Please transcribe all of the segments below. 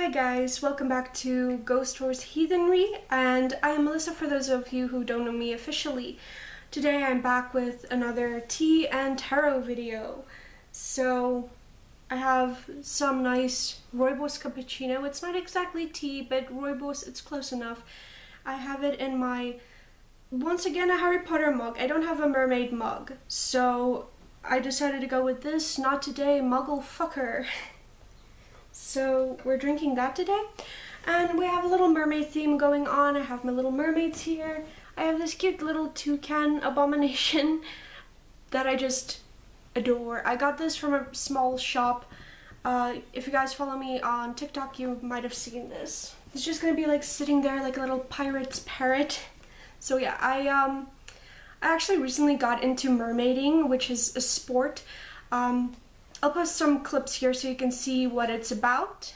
Hi guys, welcome back to Ghosthorse Heathenry, and I am Melissa for those of you who don't know me officially. Today I'm back with another tea and tarot video. So I have some nice rooibos cappuccino. It's not exactly tea, but rooibos, it's close enough. I have it in my, once again, a Harry Potter mug. I don't have a mermaid mug, so I decided to go with this. Not today, muggle fucker. So we're drinking that today, and we have a little mermaid theme going on. I have my little mermaids here. I have this cute little toucan abomination that I just adore. I got this from a small shop. If you guys follow me on TikTok, you might have seen this. It's just gonna be like sitting there like a little pirate's parrot. So yeah, I actually recently got into mermaiding, which is a sport. I'll post some clips here so you can see what it's about.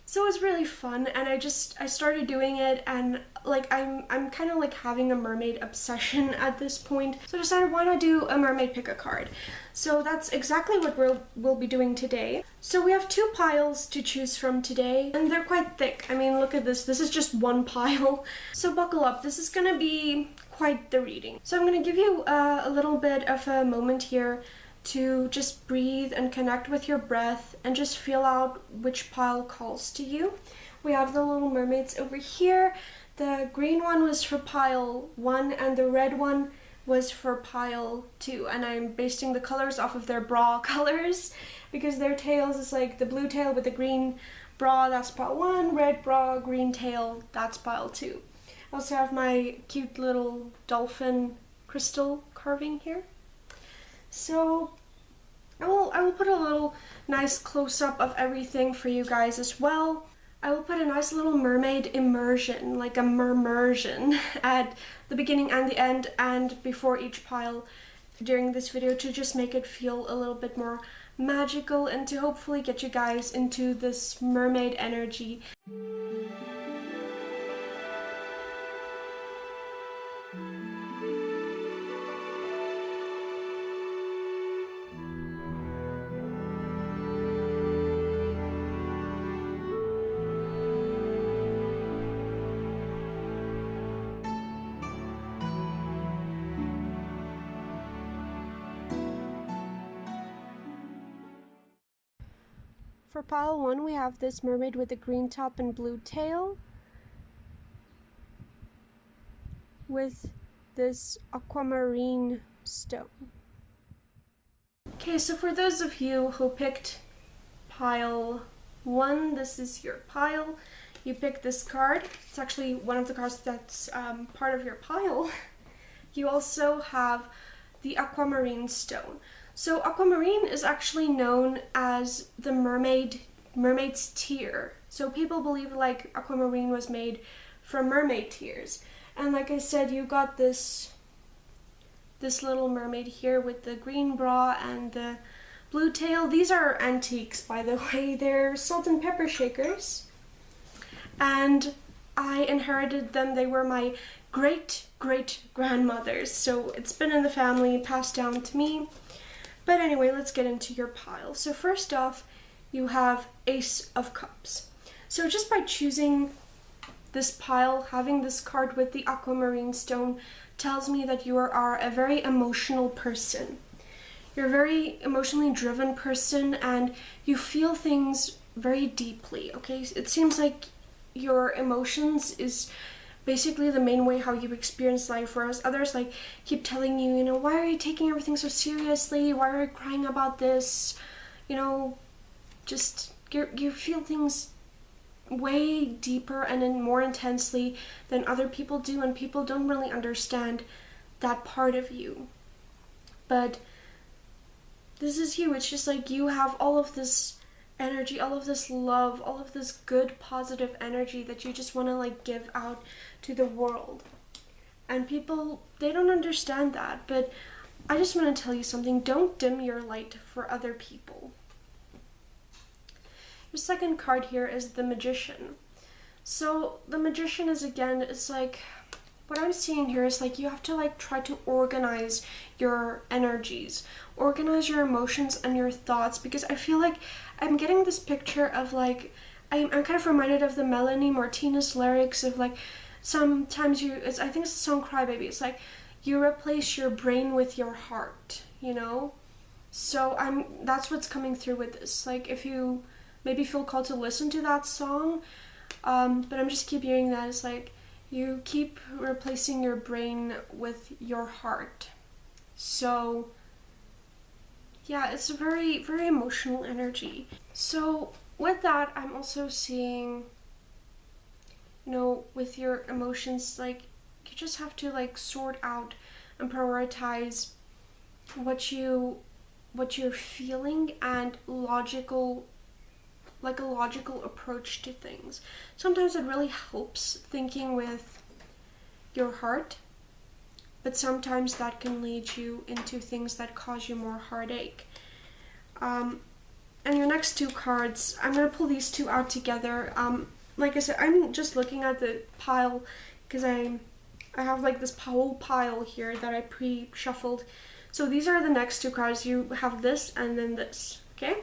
So it was really fun, and I started doing it, and like I'm kind of like having a mermaid obsession at this point. So I decided, why not do a mermaid pick a card? So that's exactly what we'll be doing today. So we have two piles to choose from today, and they're quite thick. I mean, look at this. This is just one pile. So buckle up. This is gonna be quite the reading. So I'm gonna give you a little bit of a moment here to just breathe and connect with your breath and just feel out which pile calls to you. We have the little mermaids over here. The green one was for pile 1 and the red one was for pile 2, and I'm basing the colors off of their bra colors because their tails is like the blue tail with the green bra, that's pile 1, red bra, green tail, that's pile 2. I also have my cute little dolphin crystal carving here. So I will put a little nice close-up of everything for you guys as well. I will put a nice little mermaid immersion, like a mermersion, at the beginning and the end and before each pile during this video to just make it feel a little bit more magical and to hopefully get you guys into this mermaid energy. For pile 1, we have this mermaid with a green top and blue tail with this aquamarine stone. Okay, so for those of you who picked pile 1, this is your pile. You pick this card. It's actually one of the cards that's part of your pile. You also have the aquamarine stone. So aquamarine is actually known as the mermaid's tear. So people believe like aquamarine was made from mermaid tears. And like I said, you got this little mermaid here with the green bra and the blue tail. These are antiques, by the way. They're salt and pepper shakers. And I inherited them. They were my great-great-grandmother's. So it's been in the family, passed down to me. But anyway, let's get into your pile. So first off, you have Ace of Cups. So just by choosing this pile, having this card with the aquamarine stone tells me that you are a very emotional person. You're a very emotionally driven person and you feel things very deeply, okay? It seems like your emotions is basically the main way how you experience life, whereas others like keep telling you, you know, why are you taking everything so seriously? Why are you crying about this? You know, just you feel things way deeper and then more intensely than other people do, and people don't really understand that part of you. But this is you. It's just like you have all of this energy, all of this love, all of this good positive energy that you just want to like give out to the world. And people, they don't understand that, but I just want to tell you something. Don't dim your light for other people. Your second card here is the Magician. So the Magician is, again, it's like what I'm seeing here is like you have to like try to organize your energies, organize your emotions and your thoughts, because I feel like I'm getting this picture of like, I'm kind of reminded of the Melanie Martinez lyrics of like, sometimes I think it's the song Cry Baby, it's like you replace your brain with your heart, you know? So that's what's coming through with this. Like if you maybe feel called to listen to that song, but I'm just keep hearing that it's like you keep replacing your brain with your heart. So yeah, it's a very, very emotional energy. So with that, I'm also seeing, you know, with your emotions, like you just have to like sort out and prioritize what you're feeling and a logical approach to things. Sometimes it really helps thinking with your heart, but sometimes that can lead you into things that cause you more heartache. And your next two cards, I'm going to pull these two out together. Like I said, I'm just looking at the pile because I have like this whole pile here that I pre-shuffled. So these are the next two cards. You have this and then this, okay?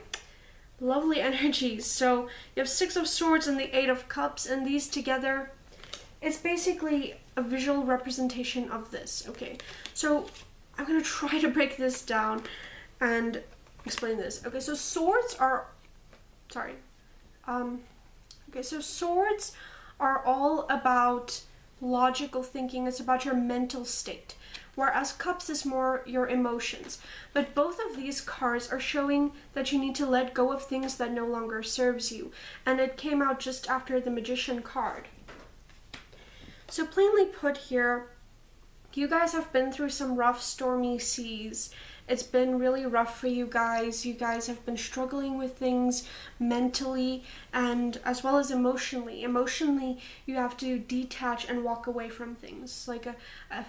Lovely energies. So you have Six of Swords and the Eight of Cups, and these together, it's basically a visual representation of this, okay? So I'm going to try to break this down and explain this. Okay, so swords are all about logical thinking. It's about your mental state, whereas cups is more your emotions. But both of these cards are showing that you need to let go of things that no longer serves you, and it came out just after the Magician card. So plainly put here, you guys have been through some rough stormy seas. It's been really rough for you guys. You guys have been struggling with things mentally and as well as emotionally. Emotionally, you have to detach and walk away from things. Like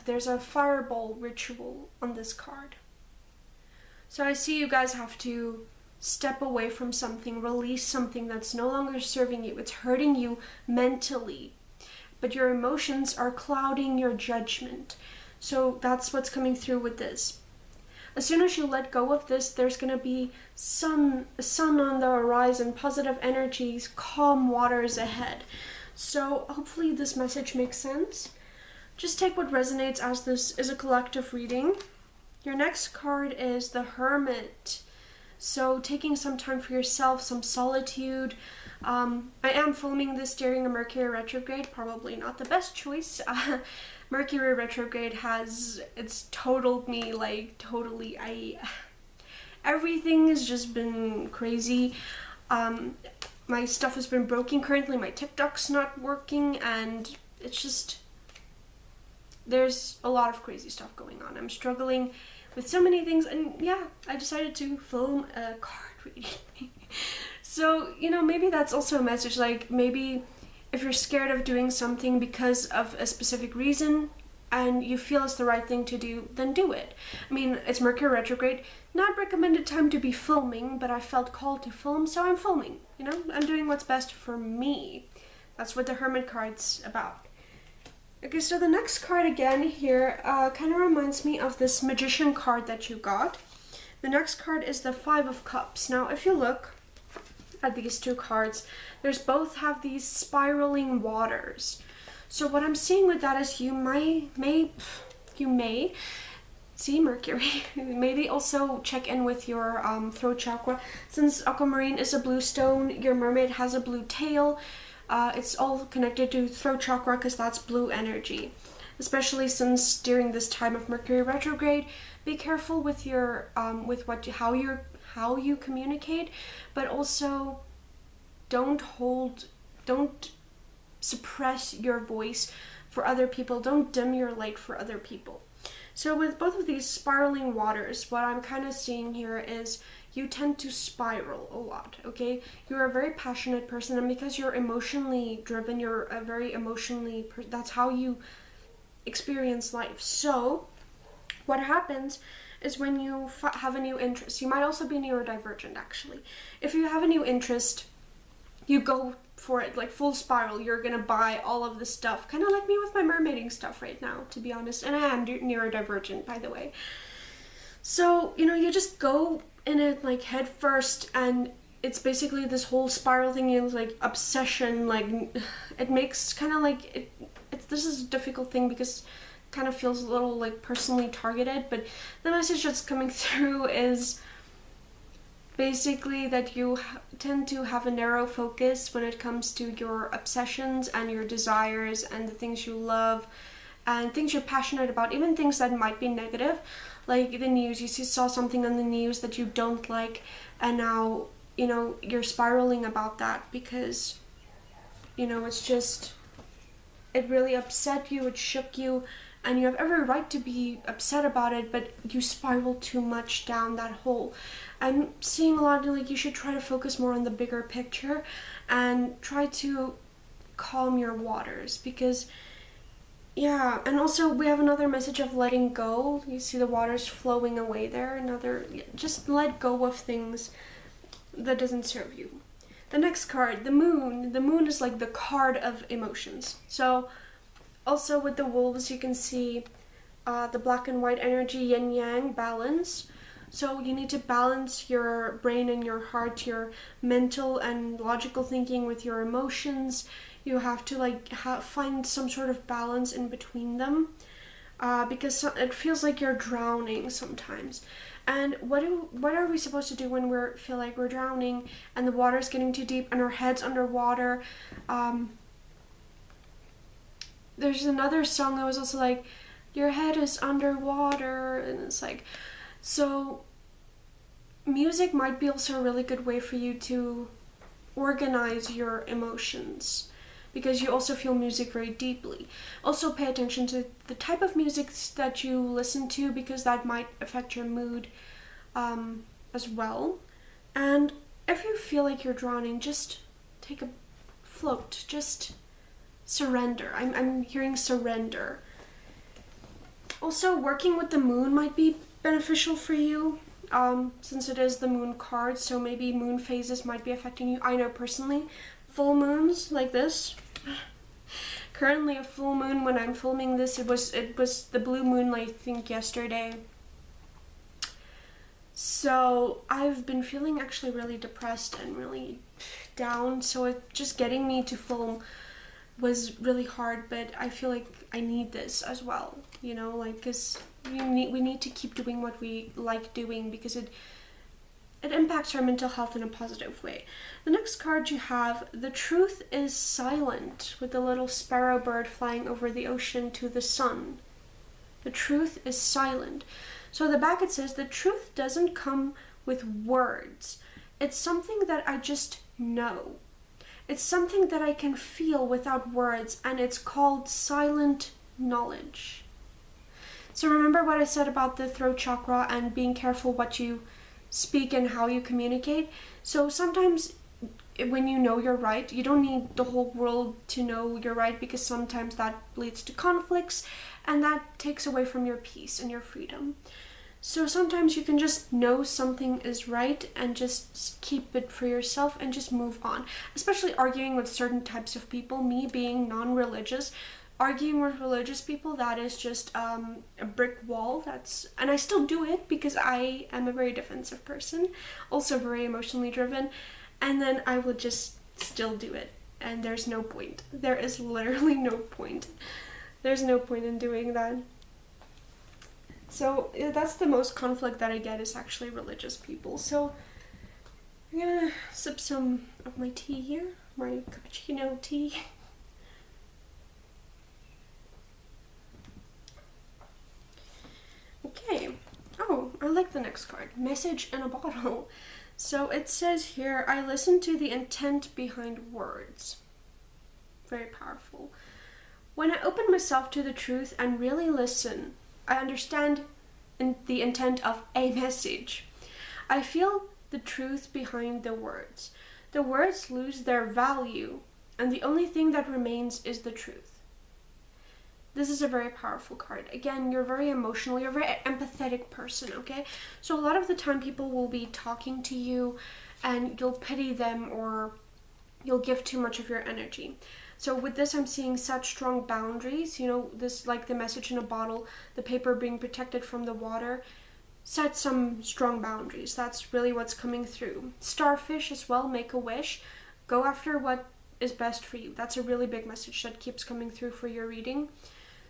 there's a fireball ritual on this card. So I see you guys have to step away from something, release something that's no longer serving you. It's hurting you mentally, but your emotions are clouding your judgment. So that's what's coming through with this. As soon as you let go of this, there's going to be sun on the horizon, positive energies, calm waters ahead. So hopefully this message makes sense. Just take what resonates, as this is a collective reading. Your next card is the Hermit. So taking some time for yourself, some solitude. I am filming this during a Mercury retrograde, probably not the best choice. Mercury retrograde it's totaled me, like totally, everything has just been crazy. My stuff has been broken currently, my TikTok's not working, and it's just, there's a lot of crazy stuff going on. I'm struggling with so many things, and yeah, I decided to film a card reading. So, you know, maybe that's also a message, like maybe if you're scared of doing something because of a specific reason and you feel it's the right thing to do, then do it. I mean, it's Mercury retrograde, not recommended time to be filming, but I felt called to film, so I'm filming. You know, I'm doing what's best for me. That's what the Hermit card's about. Okay, so the next card again here kind of reminds me of this Magician card that you got. The next card is the Five of Cups. Now, if you look at these two cards, there's both have these spiraling waters. So what I'm seeing with that is you may see Mercury. Maybe also check in with your throat chakra. Since aquamarine is a blue stone, your mermaid has a blue tail. It's all connected to throat chakra because that's blue energy. Especially since during this time of Mercury retrograde, be careful with your how you communicate, but also don't suppress your voice for other people. Don't dim your light for other people. So with both of these spiraling waters, what I'm kind of seeing here is you tend to spiral a lot, okay? You're a very passionate person, and because you're emotionally driven, you're a very that's how you experience life. So what happens is when you have a new interest, you might also be neurodivergent actually. If you have a new interest, you go for it, like full spiral. You're gonna buy all of the stuff, kind of like me with my mermaiding stuff right now, to be honest. And I am neurodivergent, by the way. So, you know, you just go in it like head first, and it's basically this whole spiral thing, you know, like obsession, like it makes kind of like this is a difficult thing because it kind of feels a little like personally targeted, but the message that's coming through is basically that you tend to have a narrow focus when it comes to your obsessions and your desires and the things you love and things you're passionate about, even things that might be negative, like the news. You saw something on the news that you don't like, and now, you know, you're spiraling about that because, you know, it's just, it really upset you, it shook you, and you have every right to be upset about it, but you spiral too much down that hole. I'm seeing a lot of like you should try to focus more on the bigger picture and try to calm your waters, because yeah. And also we have another message of letting go. You see the waters flowing away there. Just let go of things that doesn't serve you. The next card, the moon. The moon is like the card of emotions. So also with the wolves, you can see the black and white energy, yin yang balance. So you need to balance your brain and your heart, your mental and logical thinking with your emotions. You have to like find some sort of balance in between them, because it feels like you're drowning sometimes. And what are we supposed to do when we feel like we're drowning and the water's getting too deep and our head's underwater? There's another song that was also like, your head is underwater, and it's like, so music might be also a really good way for you to organize your emotions, because you also feel music very deeply. Also pay attention to the type of music that you listen to, because that might affect your mood as well. And if you feel like you're drowning, just take a float, just surrender. I'm hearing surrender. Also, working with the moon might be beneficial for you, since it is the moon card, so maybe moon phases might be affecting you. I know personally, full moons like this. Currently a full moon when I'm filming this, it was the blue moon, I think, yesterday. So I've been feeling actually really depressed and really down, so it just getting me to film was really hard, but I feel like I need this as well, you know, like, because we need to keep doing what we like doing, because it impacts our mental health in a positive way. The next card you have, the truth is silent, with the little sparrow bird flying over the ocean to the sun. The truth is silent. So at the back it says, the truth doesn't come with words. It's something that I just know. It's something that I can feel without words, and it's called silent knowledge. So remember what I said about the throat chakra and being careful what you speak and how you communicate. So sometimes when you know you're right, you don't need the whole world to know you're right, because sometimes that leads to conflicts and that takes away from your peace and your freedom. So sometimes you can just know something is right and just keep it for yourself and just move on. Especially arguing with certain types of people, me being non-religious, arguing with religious people, that is just a brick wall. And I still do it because I am a very defensive person, also very emotionally driven, and then I will just still do it, and there's no point. There is literally no point. There's no point in doing that. So that's the most conflict that I get, is actually religious people. So I'm gonna sip some of my tea here, my cappuccino tea. Okay. Oh, I like the next card. Message in a bottle. So it says here, I listen to the intent behind words. Very powerful. When I open myself to the truth and really listen, I understand the intent of a message. I feel the truth behind the words. The words lose their value, and the only thing that remains is the truth. This is a very powerful card. Again, you're very emotional, you're a very empathetic person, okay? So a lot of the time people will be talking to you and you'll pity them, or you'll give too much of your energy. So with this, I'm seeing set strong boundaries, you know, this like the message in a bottle, the paper being protected from the water. Set some strong boundaries. That's really what's coming through. Starfish as well, make a wish. Go after what is best for you. That's a really big message that keeps coming through for your reading.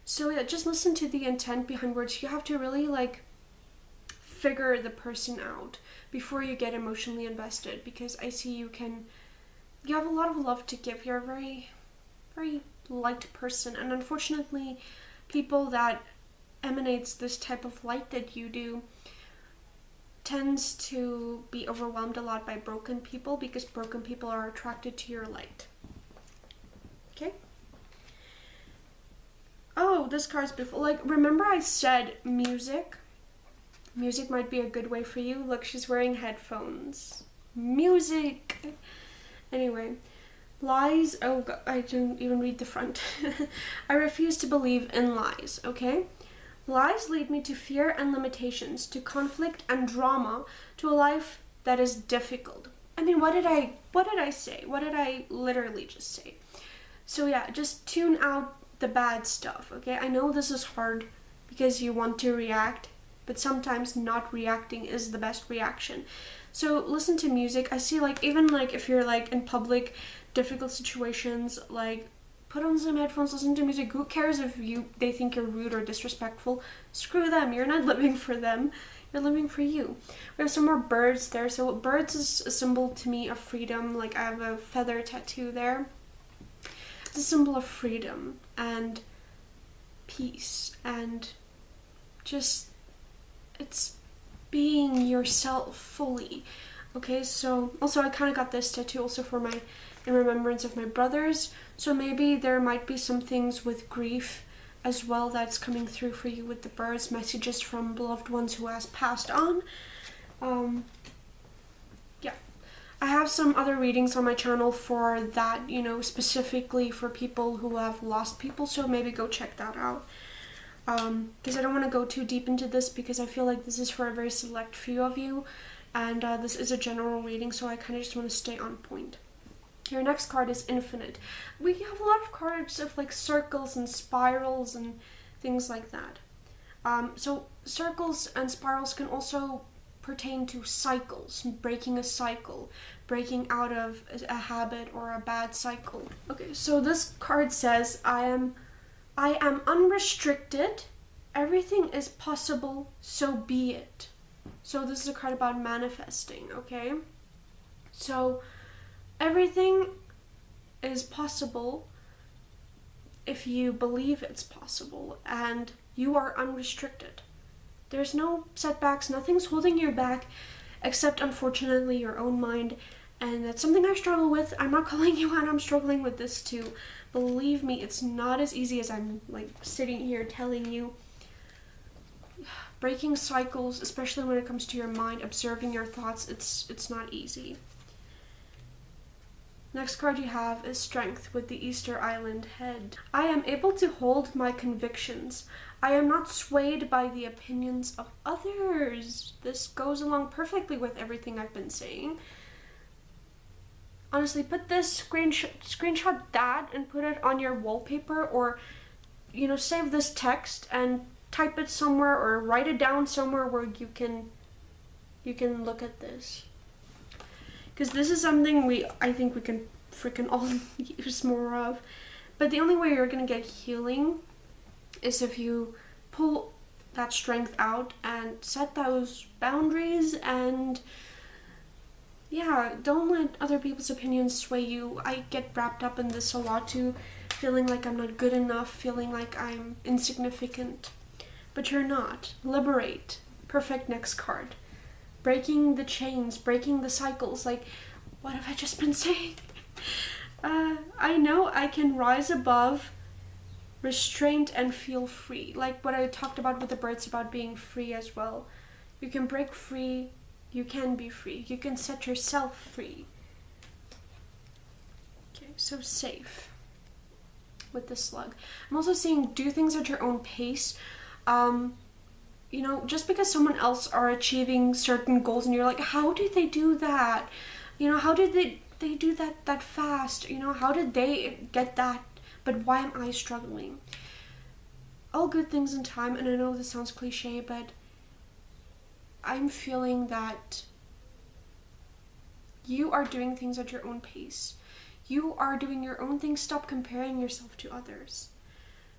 So yeah, just listen to the intent behind words. You have to really like figure the person out before you get emotionally invested, because I see you have a lot of love to give. You're a very, very light person, and unfortunately people that emanates this type of light that you do tends to be overwhelmed a lot by broken people, because broken people are attracted to your light. Okay? Oh, this card's beautiful. Like, remember I said music? Music might be a good way for you. Look, she's wearing headphones. Music! Anyway, lies. Oh, God, I didn't even read the front. I refuse to believe in lies, okay? Lies lead me to fear and limitations, to conflict and drama, to a life that is difficult. I mean, what did I say? What did I literally just say? So yeah, just tune out the bad stuff, okay? I know this is hard because you want to react, but sometimes not reacting is the best reaction. So listen to music. I see, like, even like if you're like in public, difficult situations, like put on some headphones, listen to music. Who cares if they think you're rude or disrespectful? Screw them. You're not living for them. You're living for you. We have some more birds there. So birds is a symbol to me of freedom. Like, I have a feather tattoo there. It's a symbol of freedom and peace, and just, it's being yourself fully. Okay, so also I kind of got this tattoo also in remembrance of my brothers. So maybe there might be some things with grief as well that's coming through for you with the birds, messages from beloved ones who has passed on. Yeah, I have some other readings on my channel for that, you know, specifically for people who have lost people, so maybe go check that out. Because I don't want to go too deep into this, because I feel like this is for a very select few of you, and this is a general reading, so I kind of just want to stay on point. Your next card is Infinite. We have a lot of cards of like circles and spirals and things like that. So circles and spirals can also pertain to cycles, breaking a cycle, breaking out of a habit or a bad cycle. Okay, so this card says, I am unrestricted. Everything is possible, so be it. So this is a card about manifesting, okay? So everything is possible if you believe it's possible, and you are unrestricted. There's no setbacks, nothing's holding you back, except unfortunately your own mind, and that's something I struggle with. I'm not calling you out, I'm struggling with this too. Believe me, it's not as easy as I'm like sitting here telling you. Breaking cycles, especially when it comes to your mind, observing your thoughts, it's not easy. Next card you have is Strength with the Easter Island head. I am able to hold my convictions. I am not swayed by the opinions of others. This goes along perfectly with everything I've been saying. Honestly, put this screenshot that and put it on your wallpaper, or, you know, save this text and type it somewhere or write it down somewhere where you can look at this. Because this is something I think we can freaking all use more of. But the only way you're going to get healing is if you pull that strength out and set those boundaries, and yeah, don't let other people's opinions sway you. I get wrapped up in this a lot too, feeling like I'm not good enough, feeling like I'm insignificant. But you're not. Liberate. Perfect next card. Breaking the chains, breaking the cycles. Like, what have I just been saying? I know I can rise above restraint and feel free. Like what I talked about with the birds about being free as well. You can break free. You can be free. You can set yourself free. Okay, so safe with the slug. I'm also seeing do things at your own pace. You know, just because someone else are achieving certain goals and you're like, how did they do that? You know, how did they they do that fast? You know, how did they get that? But why am I struggling? All good things in time, and I know this sounds cliche, but I'm feeling that you are doing things at your own pace. You are doing your own thing. Stop comparing yourself to others.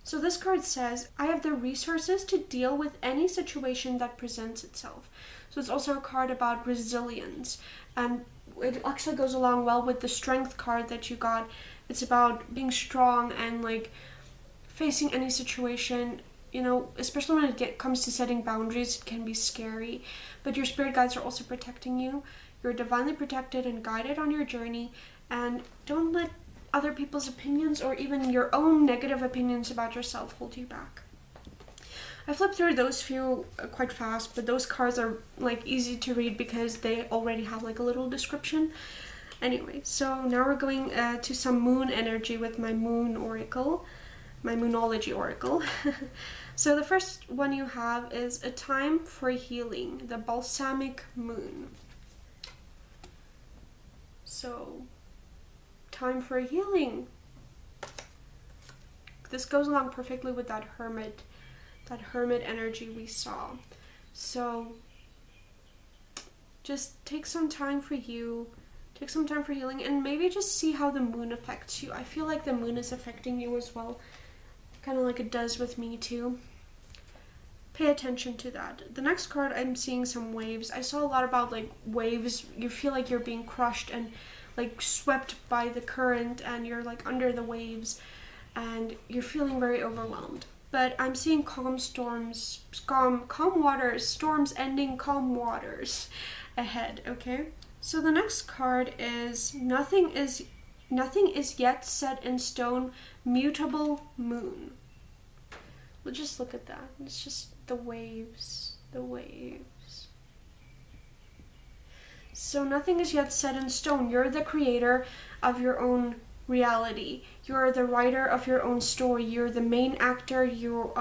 So this card says, I have the resources to deal with any situation that presents itself. So it's also a card about resilience, and it actually goes along well with the strength card that you got. It's about being strong and like facing any situation, you know, especially when it comes to setting boundaries. It can be scary, but your spirit guides are also protecting you. You're divinely protected and guided on your journey, and don't let other people's opinions or even your own negative opinions about yourself hold you back. I flipped through those few quite fast, but those cards are like easy to read because they already have like a little description. Anyway, so now we're going to some moon energy with my moon oracle, my moonology oracle. So the first one you have is a time for healing, the balsamic moon. So, time for healing. This goes along perfectly with that hermit energy we saw. So, just take some time for you. Take some time for healing, and maybe just see how the moon affects you. I feel like the moon is affecting you as well, kind of like it does with me too. Pay attention to that. The next card, I'm seeing some waves. I saw a lot about like waves. You feel like you're being crushed and like swept by the current, and you're like under the waves, and you're feeling very overwhelmed. But I'm seeing calm storms, calm waters, storms ending, calm waters ahead, okay? So the next card is nothing is yet set in stone, mutable moon. We'll just look at that. It's just the waves. So nothing is yet set in stone. You're the creator of your own reality. You're the writer of your own story. You're the main actor. You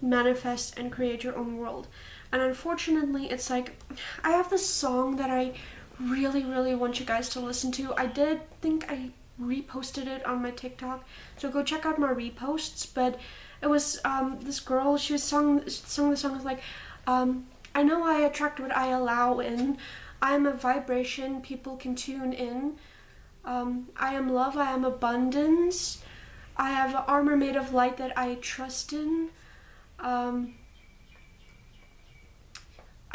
manifest and create your own world. And unfortunately, it's like, I have this song that I really, really want you guys to listen to. I did think I reposted it on my TikTok, so go check out my reposts. But it was this girl, she was sung the song like, I know I attract what I allow in. I am a vibration people can tune in. I am love, I am abundance. I have an armor made of light that I trust in. I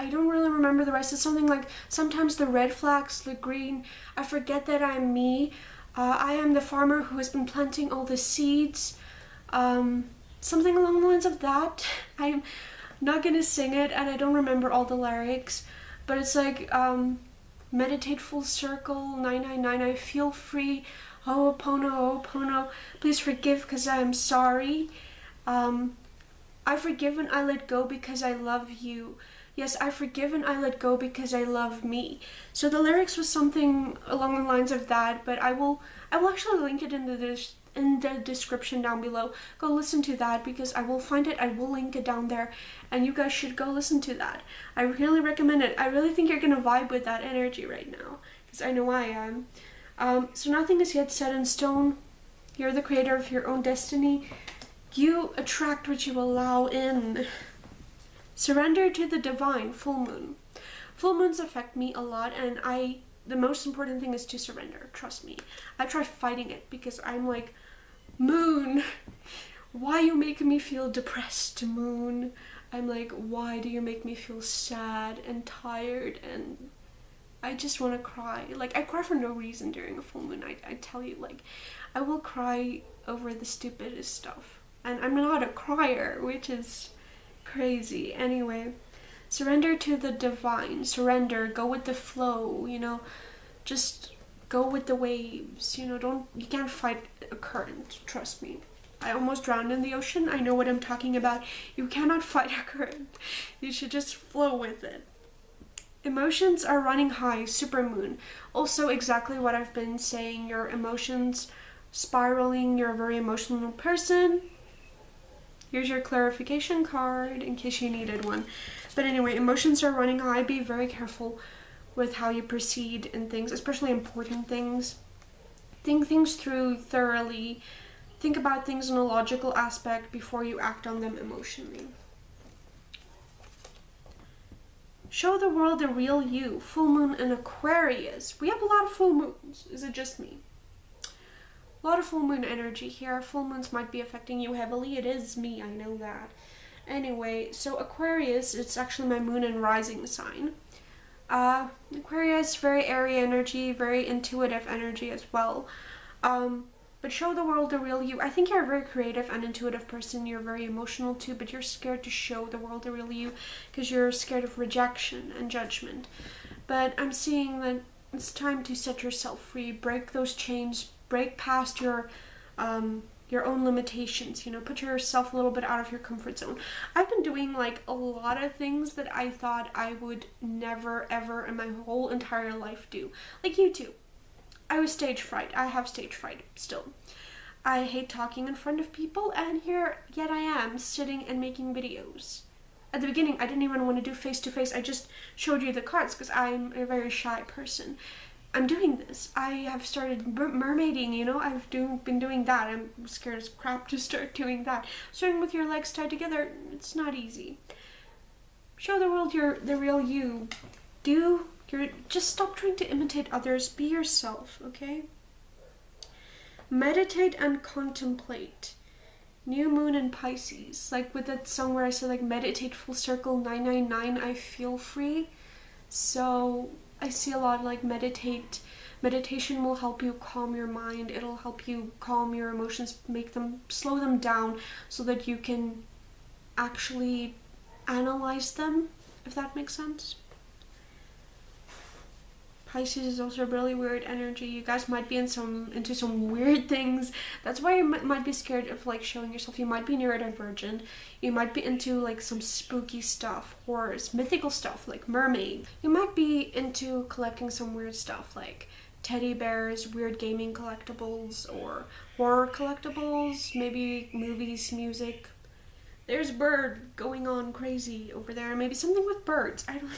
don't really remember the rest. It's something like, sometimes the red flags look green. I forget that I'm me. I am the farmer who has been planting all the seeds. Something along the lines of that. I'm not gonna sing it, and I don't remember all the lyrics, but it's like, meditate full circle, 999, I feel free, Ho'opono, please forgive because I am sorry. I forgive and I let go because I love you. Yes, I forgive and I let go because I love me. So the lyrics was something along the lines of that, but I will actually link it in the description down below. Go listen to that because I will find it. I will link it down there, and you guys should go listen to that. I really recommend it. I really think you're gonna vibe with that energy right now, because I know I am. So nothing is yet set in stone. You're the creator of your own destiny. You attract what you allow in. Surrender to the divine. Full moon. Full moons affect me a lot, and the most important thing is to surrender. Trust me. I try fighting it because I'm like, moon, why you making me feel depressed, moon? I'm like, why do you make me feel sad and tired, and I just want to cry. Like, I cry for no reason during a full moon. I tell you, like, I will cry over the stupidest stuff. And I'm not a crier, which is crazy. Anyway, surrender to the divine. Surrender, go with the flow, you know, just go with the waves, you know, you can't fight a current, trust me. I almost drowned in the ocean. I know what I'm talking about. You cannot fight a current. You should just flow with it. Emotions are running high, supermoon. Also exactly what I've been saying, your emotions spiraling, you're a very emotional person. Here's your clarification card in case you needed one. But anyway, emotions are running high. Be very careful with how you proceed in things, especially important things. Think things through thoroughly. Think about things in a logical aspect before you act on them emotionally. Show the world the real you. Full moon in Aquarius. We have a lot of full moons. Is it just me? A lot of full moon energy here. Full moons might be affecting you heavily. It is me, I know that. Anyway, so Aquarius, it's actually my moon and rising sign. Aquarius, very airy energy, very intuitive energy as well. But show the world the real you. I think you're a very creative and intuitive person. You're very emotional too, but you're scared to show the world the real you because you're scared of rejection and judgment. But I'm seeing that it's time to set yourself free, break those chains, break past your own limitations, you know, put yourself a little bit out of your comfort zone. I've been doing like a lot of things that I thought I would never ever in my whole entire life do. Like YouTube. I was stage fright. I have stage fright still. I hate talking in front of people, and yet I am sitting and making videos. At the beginning, I didn't even want to do face-to-face. I just showed you the cards because I'm a very shy person. I'm doing this. I have started mermaiding, you know. I've been doing that. I'm scared as crap to start doing that. Swimming with your legs tied together, it's not easy. Show the world the real you. Just stop trying to imitate others. Be yourself, okay? Meditate and contemplate. New moon in Pisces. Like with that song where I said like meditate full circle 999, I feel free. So I see a lot like meditation will help you calm your mind. It'll help you calm your emotions, slow them down so that you can actually analyze them, if that makes sense. Pisces is also a really weird energy. You guys might be into some weird things. That's why you might be scared of like showing yourself. You might be neurodivergent. You might be into like some spooky stuff, horrors, mythical stuff like mermaid. You might be into collecting some weird stuff like teddy bears, weird gaming collectibles, or horror collectibles, maybe movies, music. There's a bird going on crazy over there. Maybe something with birds. I don't know.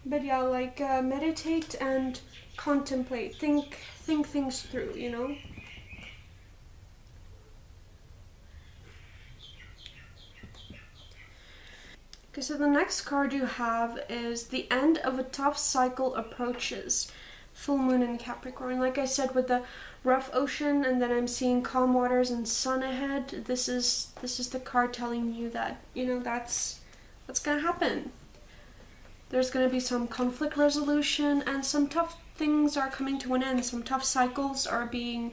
But yeah, like meditate and contemplate. Think things through, you know? Okay, so the next card you have is the end of a tough cycle approaches. Full moon in Capricorn. Like I said, with the rough ocean, and then I'm seeing calm waters and sun ahead. This is the card telling you that, you know, that's what's gonna happen. There's going to be some conflict resolution, and some tough things are coming to an end. Some tough cycles are being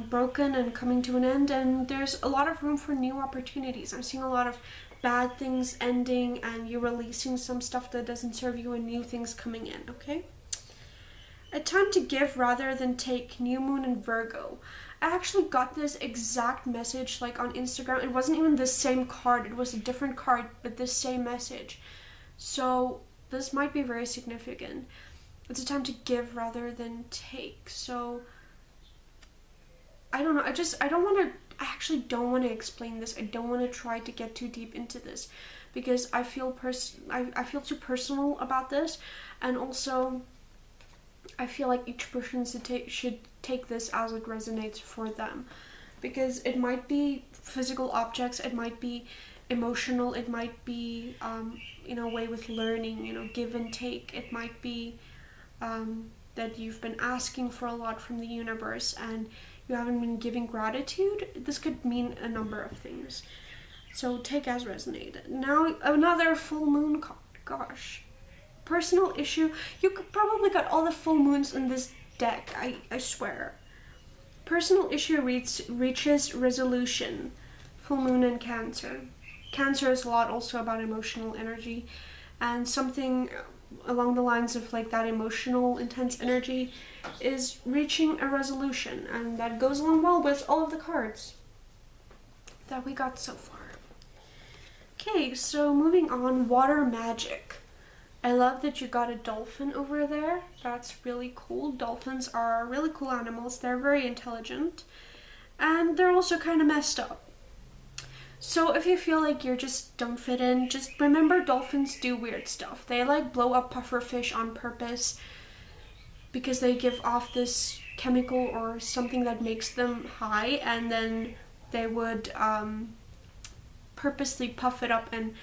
broken and coming to an end, and there's a lot of room for new opportunities. I'm seeing a lot of bad things ending, and you releasing some stuff that doesn't serve you, and new things coming in, okay? A time to give rather than take. New moon in Virgo. I actually got this exact message like on Instagram. It wasn't even the same card. It was a different card, but the same message. So this might be very significant. It's a time to give rather than take. So I don't know. I actually don't want to explain this. I don't want to try to get too deep into this because I feel too personal about this, and also I feel like each person should take this as it resonates for them, because it might be physical objects, it might be emotional, it might be in a way with learning, you know, give and take. It might be that you've been asking for a lot from the universe and you haven't been giving gratitude. This could mean a number of things. So take as resonated. Now another full moon card. Gosh. Personal issue. You could probably got all the full moons in this deck, I swear. Personal issue reaches resolution. Full moon in Cancer. Cancer is a lot also about emotional energy, and something along the lines of like that emotional intense energy is reaching a resolution, and that goes along well with all of the cards that we got so far. Okay, so moving on, water magic. I love that you got a dolphin over there. That's really cool. Dolphins are really cool animals. They're very intelligent, and they're also kind of messed up. So if you feel like you just don't fit in, just remember dolphins do weird stuff. They like blow up pufferfish on purpose because they give off this chemical or something that makes them high, and then they would purposely puff it up and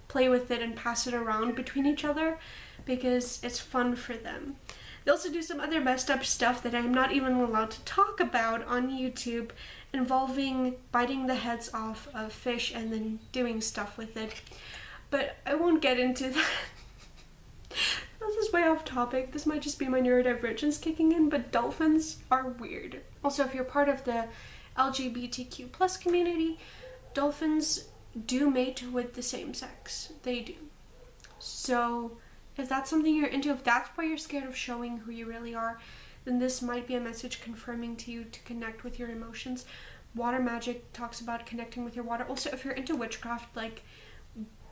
play with it and pass it around between each other because it's fun for them. They also do some other messed up stuff that I'm not even allowed to talk about on YouTube, involving biting the heads off of fish and then doing stuff with it. But I won't get into that. This is way off topic. This might just be my neurodivergence kicking in, but dolphins are weird. Also, if you're part of the LGBTQ plus community, dolphins do mate with the same sex. They do. So if that's something you're into, if that's why you're scared of showing who you really are, then this might be a message confirming to you to connect with your emotions. Water magic talks about connecting with your water. Also, if you're into witchcraft, like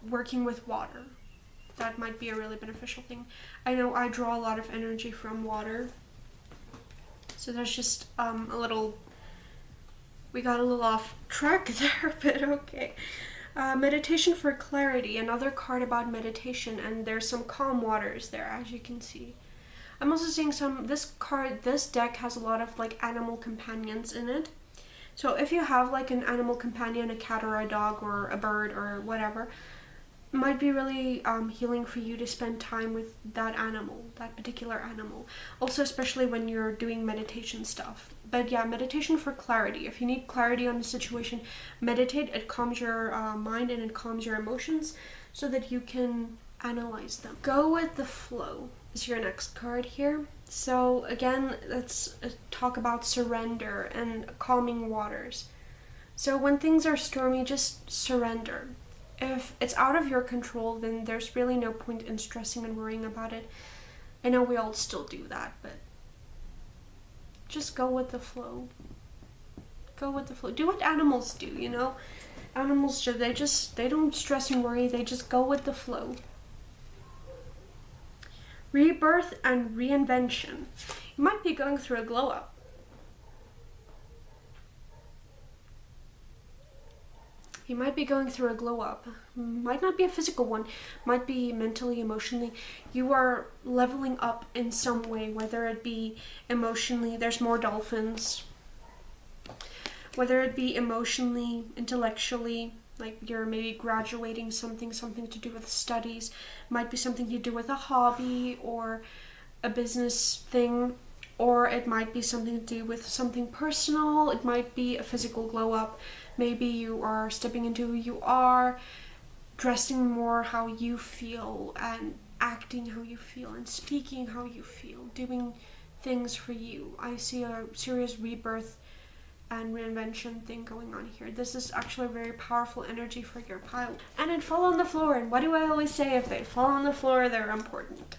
working with water, that might be a really beneficial thing. I know I draw a lot of energy from water. So there's just a little, we got a little off track there, but okay. Meditation for clarity, another card about meditation, and there's some calm waters there, as you can see. I'm also seeing this deck has a lot of like animal companions in it. So if you have like an animal companion, a cat or a dog or a bird or whatever, it might be really healing for you to spend time with that animal, that particular animal. Also, especially when you're doing meditation stuff. But yeah, meditation for clarity. If you need clarity on the situation, meditate. It calms your mind and it calms your emotions so that you can analyze them. Go with the flow is your next card here. So again, let's talk about surrender and calming waters. So when things are stormy, just surrender. If it's out of your control, then there's really no point in stressing and worrying about it. I know we all still do that, but just go with the flow. Go with the flow. Do what animals do, you know? Animals, they don't stress and worry, they just go with the flow. Rebirth and reinvention. You might be going through a glow up. You might be going through a glow up. Might not be a physical one, might be mentally, emotionally. You are leveling up in some way, whether it be emotionally, there's more dolphins. Whether it be emotionally, intellectually, like you're maybe graduating something to do with studies, might be something to do with a hobby or a business thing, or it might be something to do with something personal. It might be a physical glow up. Maybe you are stepping into who you are, dressing more how you feel and acting how you feel and speaking how you feel, doing things for you. I see a serious rebirth and reinvention thing going on here. This is actually a very powerful energy for your pile. And it fall on the floor, and what do I always say? If they fall on the floor, they're important.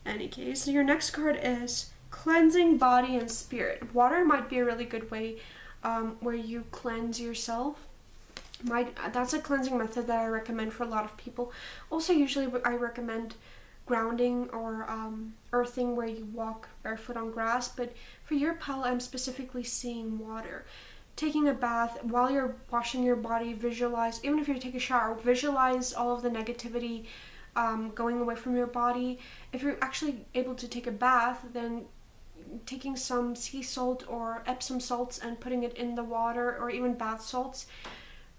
Any case, your next card is cleansing body and spirit. Water might be a really good way where you cleanse yourself. That's a cleansing method that I recommend for a lot of people. Also, usually I recommend grounding or earthing, where you walk barefoot on grass, but for your pal, I'm specifically seeing water. Taking a bath while you're washing your body, visualize, even if you take a shower, visualize all of the negativity going away from your body. If you're actually able to take a bath, then taking some sea salt or Epsom salts and putting it in the water, or even bath salts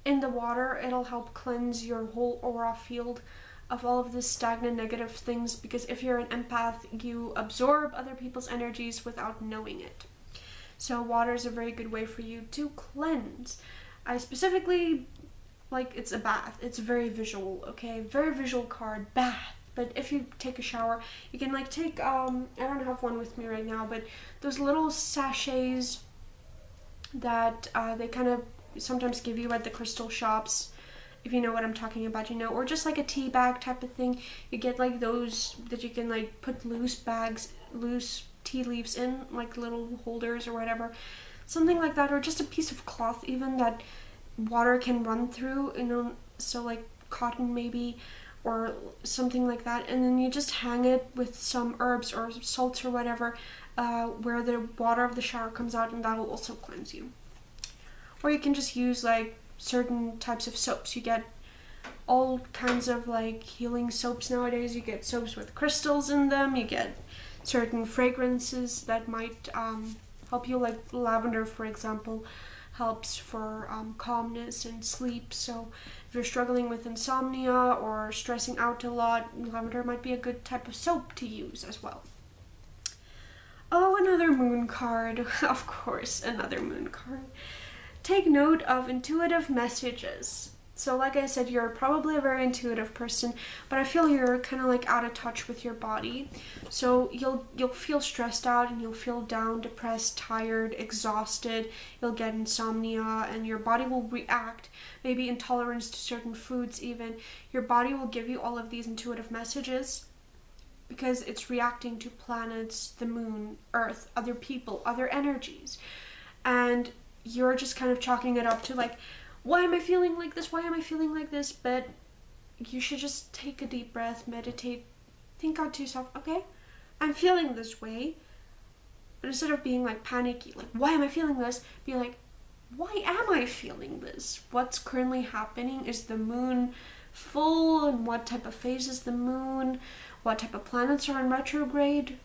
in the water, it'll help cleanse your whole aura field of all of this stagnant negative things, because if you're an empath, you absorb other people's energies without knowing it. So water is a very good way for you to cleanse. I specifically, like, it's a bath. It's very visual, okay? Very visual card, bath. But if you take a shower, you can like take, I don't have one with me right now, but those little sachets that they kind of sometimes give you at the crystal shops, if you know what I'm talking about, you know, or just like a tea bag type of thing. You get like those that you can like put loose tea leaves in, like little holders or whatever, something like that, or just a piece of cloth even that water can run through, you know, so like cotton maybe, or something like that, and then you just hang it with some herbs or salts or whatever, where the water of the shower comes out, and that will also cleanse you. Or you can just use like certain types of soaps. You get all kinds of like healing soaps nowadays. You get soaps with crystals in them. You get certain fragrances that might help you, like lavender, for example, helps for calmness and sleep. So if you're struggling with insomnia or stressing out a lot, lavender might be a good type of soap to use as well. Oh, another moon card. Of course, another moon card. Take note of intuitive messages. So like I said, you're probably a very intuitive person, but I feel you're kind of like out of touch with your body. So you'll feel stressed out, and you'll feel down, depressed, tired, exhausted. You'll get insomnia, and your body will react, maybe intolerance to certain foods even. Your body will give you all of these intuitive messages because it's reacting to planets, the moon, Earth, other people, other energies. And you're just kind of chalking it up to like, why am I feeling like this? Why am I feeling like this? But you should just take a deep breath, meditate, think out to yourself, okay, I'm feeling this way. But instead of being like panicky, like, why am I feeling this? Be like, why am I feeling this? What's currently happening? Is the moon full? And what type of phase is the moon? What type of planets are in retrograde?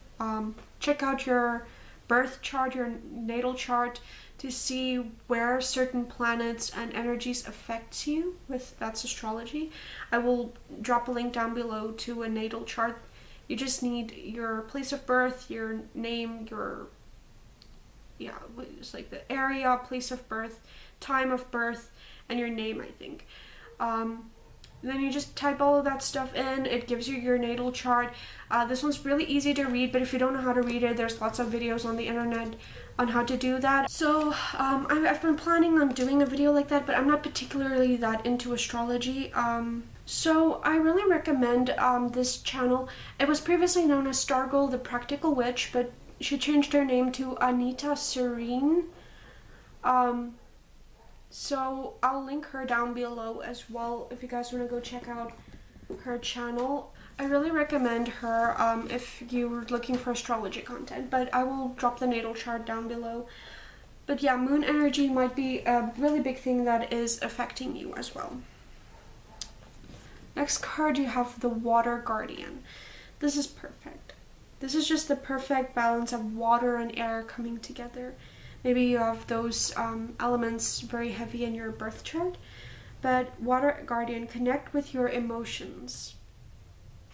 Check out your birth chart, your natal chart, to see where certain planets and energies affects you with. That's astrology. I will drop a link down below to a natal chart. You just need your place of birth, your name, it's like the area, place of birth, time of birth, and your name, I think. Then you just type all of that stuff in. It gives you your natal chart. This one's really easy to read, but if you don't know how to read it, there's lots of videos on the internet on how to do that. So I've been planning on doing a video like that, but I'm not particularly that into astrology. So I really recommend this channel. It was previously known as Stargirl the Practical Witch, but she changed her name to Anita Serene. So I'll link her down below as well if you guys want to go check out her channel. I really recommend her if you're looking for astrology content, but I will drop the natal chart down below. But yeah, moon energy might be a really big thing that is affecting you as well. Next card, you have the Water Guardian. This is perfect. This is just the perfect balance of water and air coming together. Maybe you have those elements very heavy in your birth chart. But Water Guardian, connect with your emotions.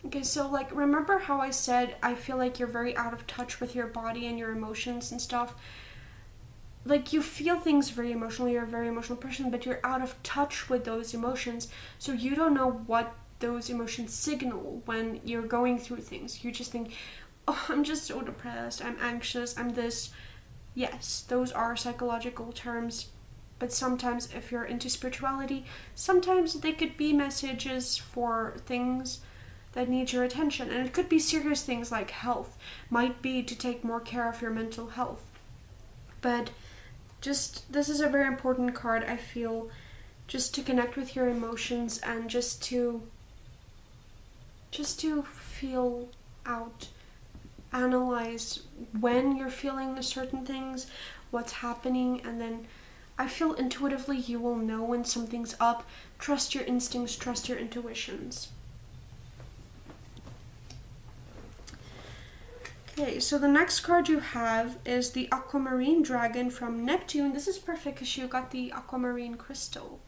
Okay, so like, remember how I said I feel like you're very out of touch with your body and your emotions and stuff? Like, you feel things very emotionally, you're a very emotional person, but you're out of touch with those emotions. So you don't know what those emotions signal when you're going through things. You just think, oh, I'm just so depressed, I'm anxious, I'm this. Yes, those are psychological terms, but sometimes if you're into spirituality, sometimes they could be messages for things that need your attention. And it could be serious things like health, might be to take more care of your mental health. But just, this is a very important card, I feel, just to connect with your emotions and just to feel out. Analyze when you're feeling the certain things, what's happening, and then I feel intuitively you will know when something's up. Trust your instincts, trust your intuitions. Okay, so the next card you have is the Aquamarine Dragon from Neptune. This is perfect because you got the aquamarine crystal.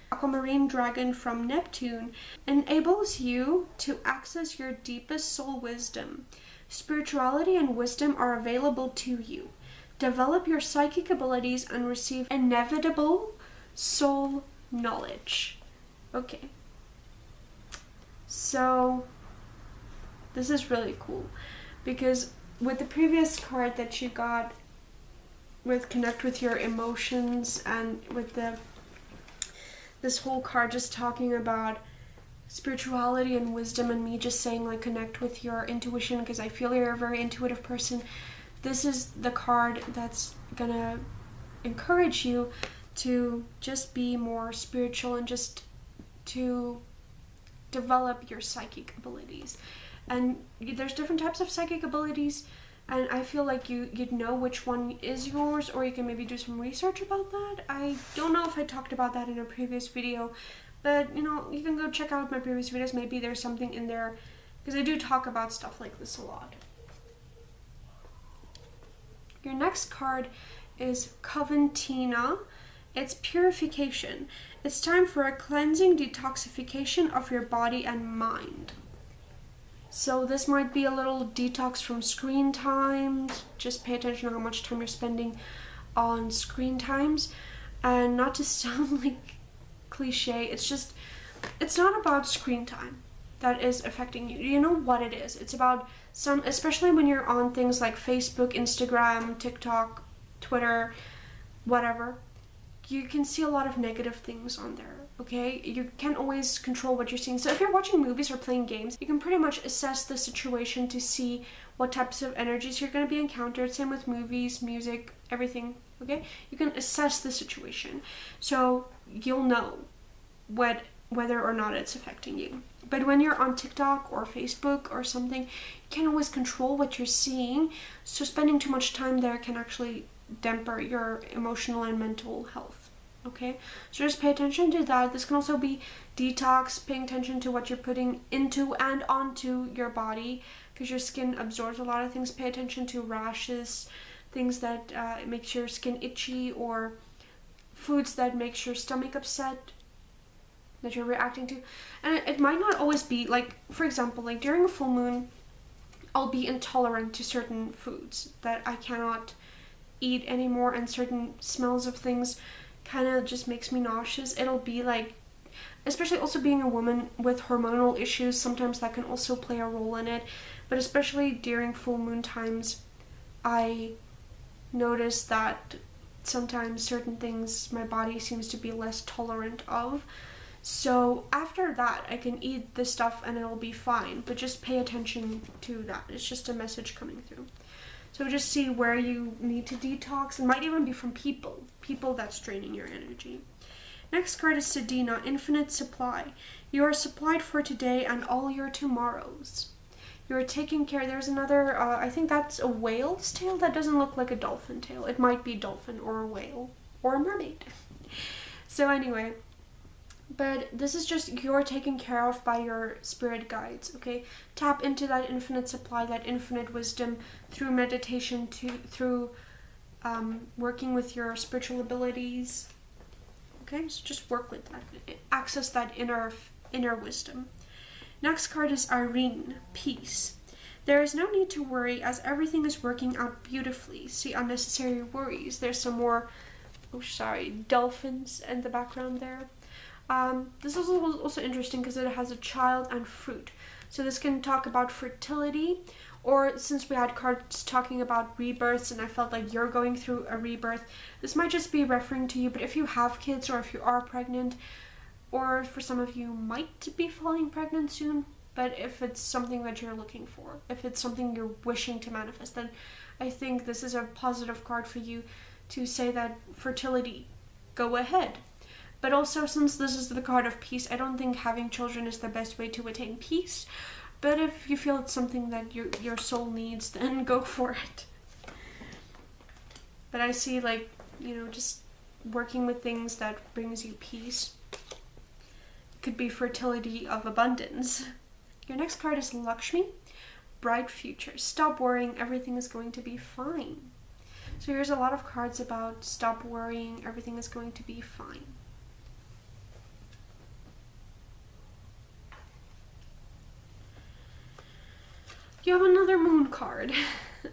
Aquamarine Dragon from Neptune enables you to access your deepest soul wisdom. Spirituality and wisdom are available to you. Develop your psychic abilities and receive inevitable soul knowledge. Okay. So this is really cool because with the previous card that you got with connect with your emotions, and with this whole card just talking about spirituality and wisdom, and me just saying like connect with your intuition because I feel you're a very intuitive person, this is the card that's gonna encourage you to just be more spiritual and just to develop your psychic abilities. And there's different types of psychic abilities. and I feel like you'd know which one is yours, or you can maybe do some research about that. I don't know if I talked about that in a previous video, but you know, you can go check out my previous videos. Maybe there's something in there, because I do talk about stuff like this a lot. Your next card is Coventina. It's purification. It's time for a cleansing detoxification of your body and mind. So this might be a little detox from screen times. Just pay attention to how much time you're spending on screen times. And not to sound like cliche, it's not about screen time that is affecting you. You know what it is. It's about especially when you're on things like Facebook, Instagram, TikTok, Twitter, whatever. You can see a lot of negative things on there, okay? You can't always control what you're seeing. So if you're watching movies or playing games, you can pretty much assess the situation to see what types of energies you're going to be encountered. Same with movies, music, everything, okay? You can assess the situation. So you'll know whether or not it's affecting you. But when you're on TikTok or Facebook or something, you can't always control what you're seeing. So spending too much time there can actually damper your emotional and mental health, okay? So just pay attention to that. This can also be detox, paying attention to what you're putting into and onto your body, because your skin absorbs a lot of things. Pay attention to rashes, things that makes your skin itchy, or foods that makes your stomach upset that you're reacting to. And it might not always be, like, for example, like during a full moon, I'll be intolerant to certain foods that I cannot eat anymore, and certain smells of things kind of just makes me nauseous. It'll be like, especially also being a woman with hormonal issues, sometimes that can also play a role in it. But especially during full moon times, I notice that sometimes certain things my body seems to be less tolerant of. So after that, I can eat this stuff and it'll be fine, but just pay attention to that. It's just a message coming through. So just see where you need to detox. It might even be from people that's draining your energy. Next card is Sedina, infinite supply. You are supplied for today and all your tomorrows. You are taking care. There's another, I think that's a whale's tail. That doesn't look like a dolphin tail. It might be dolphin or a whale or a mermaid. So anyway, but this is just you're taken care of by your spirit guides, okay? Tap into that infinite supply, that infinite wisdom through meditation, through working with your spiritual abilities, okay? So just work with that. Access that inner wisdom. Next card is Irene, peace. There is no need to worry as everything is working out beautifully. See unnecessary worries. There's some more, dolphins in the background there. This is also interesting because it has a child and fruit. So this can talk about fertility, or since we had cards talking about rebirths and I felt like you're going through a rebirth, this might just be referring to you. But if you have kids, or if you are pregnant, or for some of you might be falling pregnant soon, but if it's something that you're looking for, if it's something you're wishing to manifest, then I think this is a positive card for you to say that fertility, go ahead. But also, since this is the card of peace, I don't think having children is the best way to attain peace. But if you feel it's something that your soul needs, then go for it. But I see, like, just working with things that brings you peace. It could be fertility of abundance. Your next card is Lakshmi, bright future. Stop worrying, everything is going to be fine. So here's a lot of cards about stop worrying, everything is going to be fine. You have another moon card.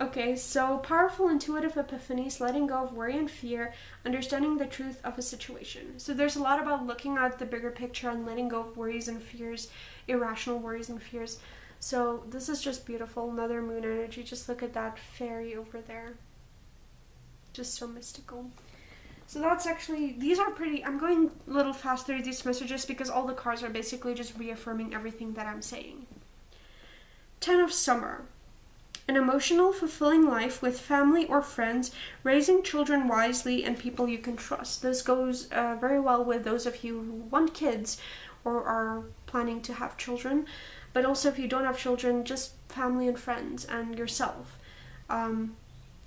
Okay, so powerful intuitive epiphanies, letting go of worry and fear, understanding the truth of a situation. So there's a lot about looking at the bigger picture and letting go of worries and fears, irrational worries and fears. So this is just beautiful, another moon energy. Just look at that fairy over there. Just so mystical. So that's actually, these are pretty, I'm going a little fast through these messages because all the cards are basically just reaffirming everything that I'm saying. 10 of Summer. An emotional, fulfilling life with family or friends, raising children wisely and people you can trust. This goes very well with those of you who want kids or are planning to have children. But also if you don't have children, just family and friends and yourself.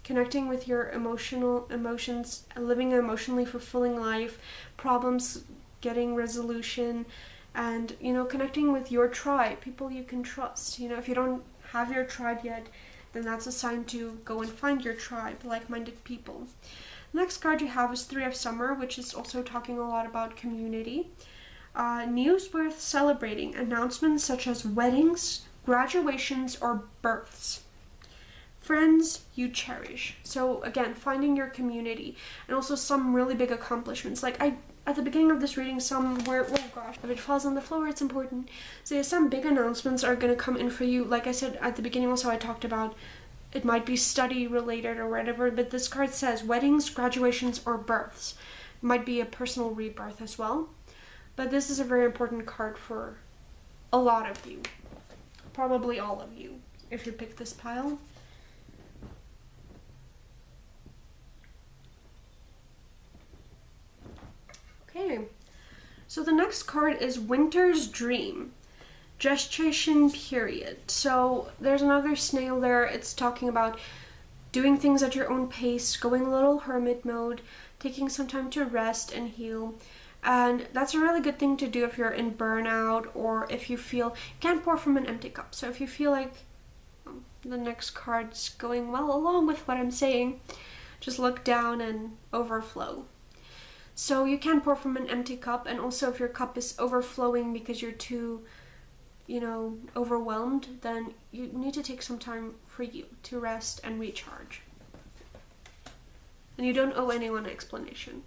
connecting with your emotions, living an emotionally fulfilling life, problems getting resolution, and, you know, connecting with your tribe, people you can trust. You know, if you don't have your tribe yet, then that's a sign to go and find your tribe, like-minded people. Next card you have is Three of Summer, which is also talking a lot about community. News worth celebrating, announcements such as weddings, graduations, or births. Friends you cherish. So again, finding your community, and also some really big accomplishments. Like at the beginning of this reading, somewhere, oh gosh, if it falls on the floor, it's important. So yeah, some big announcements are going to come in for you. Like I said at the beginning also, I talked about it might be study related or whatever, but this card says weddings, graduations, or births. It might be a personal rebirth as well. But this is a very important card for a lot of you. Probably all of you, if you pick this pile. Okay, so the next card is Winter's Dream, gestation period. So there's another snail there. It's talking about doing things at your own pace, going a little hermit mode, taking some time to rest and heal. And that's a really good thing to do if you're in burnout, or if you feel you can't pour from an empty cup. So if you feel like the next card's going well along with what I'm saying, just look down and overflow. So you can pour from an empty cup, and also if your cup is overflowing because you're too, you know, overwhelmed, then you need to take some time for you to rest and recharge. And you don't owe anyone an explanation.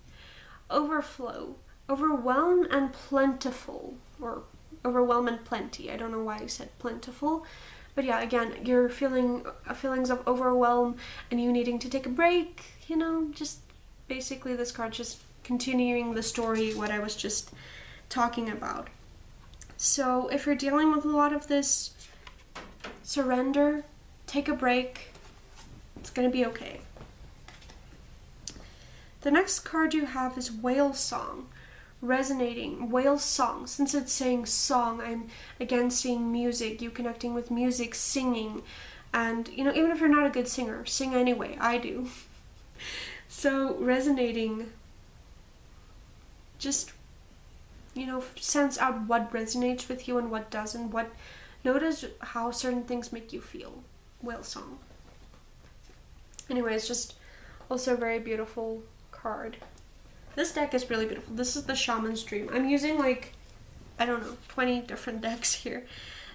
Overflow. Overwhelm and plentiful, or overwhelm and plenty. I don't know why I said plentiful. But yeah, again, you're feeling feelings of overwhelm and you needing to take a break, you know, just basically this card just continuing the story, what I was just talking about. So if you're dealing with a lot of this, surrender, take a break, it's gonna be okay. The next card you have is Whale Song, resonating, whale song. Since it's saying song, I'm again seeing music, you connecting with music, singing, and, you know, even if you're not a good singer, sing anyway, I do. So resonating, just, you know, sense out what resonates with you and what doesn't. Notice how certain things make you feel. Whale Song. Anyway, it's just also a very beautiful card. This deck is really beautiful. This is the Shaman's Dream. I'm using like, I don't know, 20 different decks here.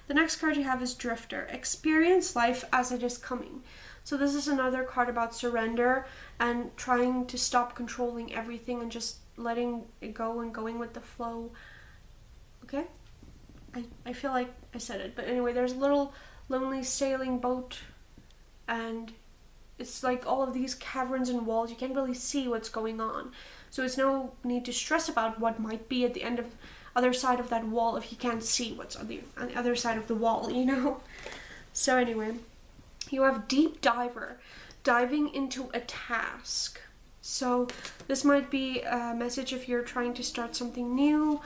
The next card you have is Drifter. Experience life as it is coming. So this is another card about surrender and trying to stop controlling everything and just letting it go and going with the flow. Okay? I feel like I said it, but anyway, there's a little lonely sailing boat, and it's like all of these caverns and walls. You can't really see what's going on. So it's no need to stress about what might be at the other side of that wall if you can't see what's on the other side of the wall, you know? So anyway, you have Deep Diver, diving into a task. So this might be a message if you're trying to start something new,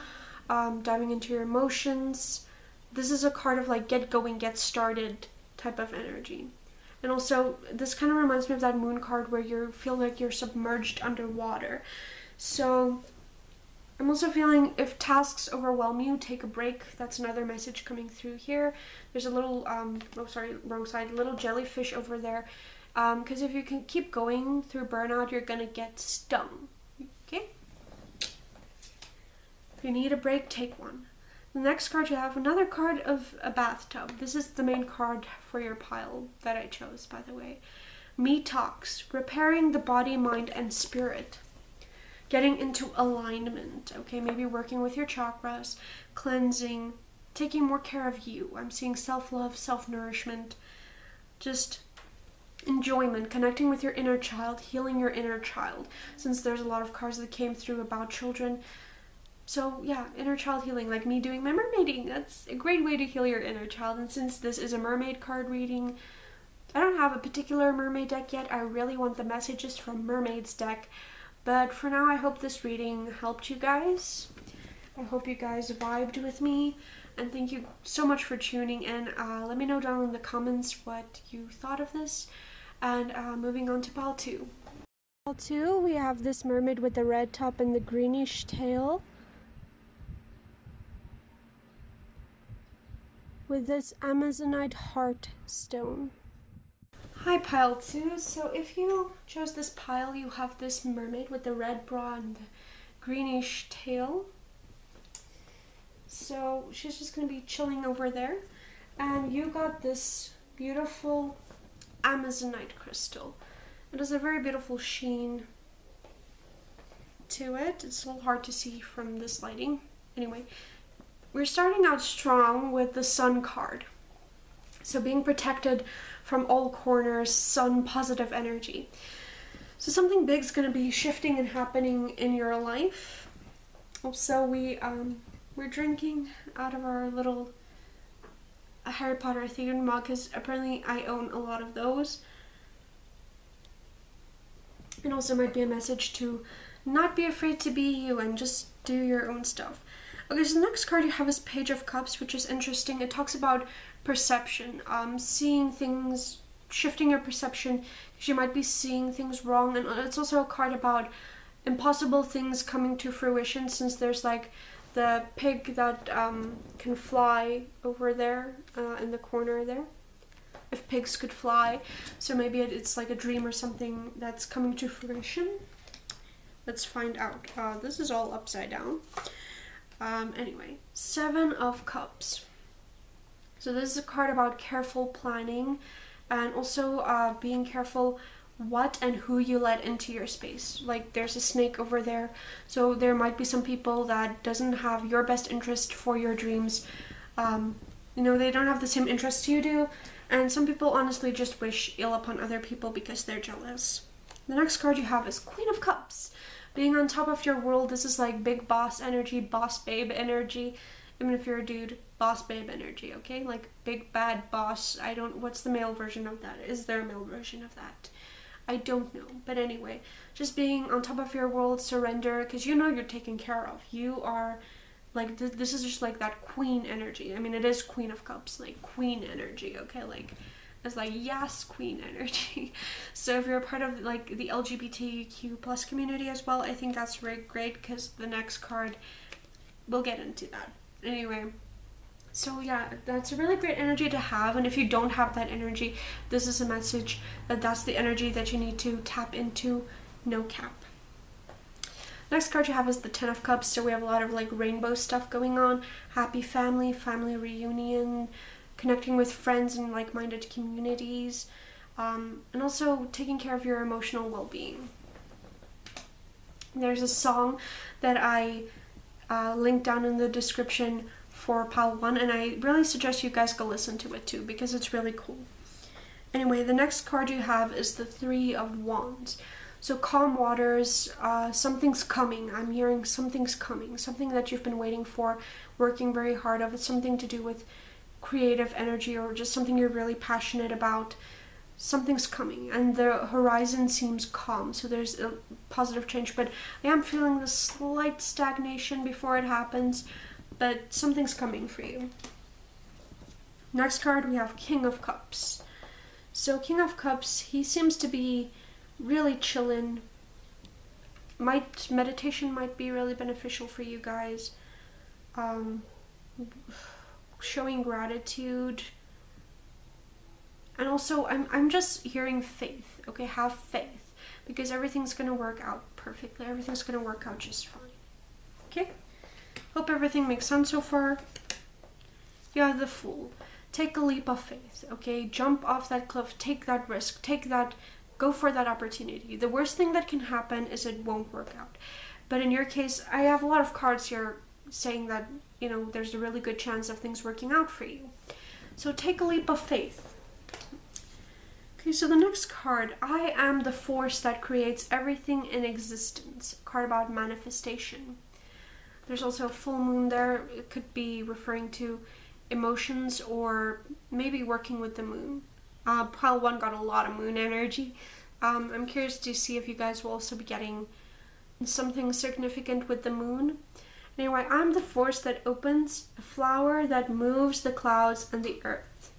diving into your emotions. This is a card of like get going, get started type of energy. And also, this kind of reminds me of that moon card where you feel like you're submerged underwater. So I'm also feeling if tasks overwhelm you, take a break. That's another message coming through here. There's a little, oh sorry, wrong side, little jellyfish over there. Because if you can keep going through burnout, you're gonna get stung. Okay? If you need a break, take one. The next card you have, another card of a bathtub. This is the main card for your pile that I chose, by the way. Me Talks, repairing the body, mind, and spirit. Getting into alignment, okay? Maybe working with your chakras, cleansing, taking more care of you. I'm seeing self-love, self-nourishment, just enjoyment, connecting with your inner child, healing your inner child. Since there's a lot of cards that came through about children. So yeah, inner child healing, like me doing my mermaiding. That's a great way to heal your inner child. And since this is a mermaid card reading, I don't have a particular mermaid deck yet. I really want the messages from Mermaid's deck. But for now, I hope this reading helped you guys. I hope you guys vibed with me. And thank you so much for tuning in. Let me know down in the comments what you thought of this. And moving on to pile 2. Pile 2, we have this mermaid with the red top and the greenish tail, with this Amazonite heart stone. Hi pile 2, so if you chose this pile, you have this mermaid with the red bra and the greenish tail. So she's just going to be chilling over there. And you got this beautiful Amazonite crystal. It has a very beautiful sheen to it. It's a little hard to see from this lighting. Anyway, we're starting out strong with the sun card. So being protected from all corners, sun positive energy. So something big's going to be shifting and happening in your life. Also, we're drinking out of our little Harry Potter themed mug, because apparently I own a lot of those. And also might be a message to not be afraid to be you and just do your own stuff. Okay, so the next card you have is Page of Cups, which is interesting. It talks about perception, seeing things, shifting your perception, because you might be seeing things wrong. And it's also a card about impossible things coming to fruition, since there's like the pig that can fly over there in the corner there. If pigs could fly, so maybe it's like a dream or something that's coming to fruition. Let's find out. This is all upside down. Anyway, 7 of Cups. So this is a card about careful planning, and also being careful what and who you let into your space. Like there's a snake over there, so there might be some people that doesn't have your best interest for your dreams. You know, they don't have the same interests you do, and some people honestly just wish ill upon other people because they're jealous. The next card you have is Queen of Cups. Being on top of your world, this is like big boss energy, boss babe energy. Even if you're a dude, boss babe energy, okay? Like big bad boss. What's the male version of that? Is there a male version of that? I don't know. But anyway, just being on top of your world, surrender, because you know you're taken care of. You are like, this is just like that queen energy. I mean, it is Queen of Cups, like queen energy, okay? Like, it's like, yes, queen energy. So if you're a part of like the LGBTQ plus community as well, I think that's really great, because the next card, we'll get into that. Anyway, so yeah, that's a really great energy to have, and if you don't have that energy, this is a message that that's the energy that you need to tap into. No cap. Next card you have is the 10 of Cups, so we have a lot of like rainbow stuff going on. Happy family, family reunion, connecting with friends and like-minded communities, and also taking care of your emotional well-being. There's a song that I linked down in the description for pile 1, and I really suggest you guys go listen to it too, because it's really cool. Anyway, the next card you have is the 3 of Wands. So calm waters, something's coming. I'm hearing something's coming, something that you've been waiting for, working very hard of. It's something to do with creative energy or just something you're really passionate about. Something's coming, and the horizon seems calm, so there's a positive change, but I am feeling this slight stagnation before it happens, but something's coming for you. Next card we have King of Cups. So King of Cups, he seems to be really chillin'. Meditation might be really beneficial for you guys. Showing gratitude. And also, I'm just hearing faith, okay? Have faith, because everything's going to work out perfectly. Everything's going to work out just fine, okay? Hope everything makes sense so far. You are the Fool. Take a leap of faith, okay? Jump off that cliff, take that risk, go for that opportunity. The worst thing that can happen is it won't work out. But in your case, I have a lot of cards here saying that, you know, there's a really good chance of things working out for you. So take a leap of faith. Okay, so the next card, I am the force that creates everything in existence. A card about manifestation. There's also a full moon there. It could be referring to emotions or maybe working with the moon. Pile 1 got a lot of moon energy. I'm curious to see if you guys will also be getting something significant with the moon. Anyway, I'm the force that opens, a flower that moves the clouds and the earth.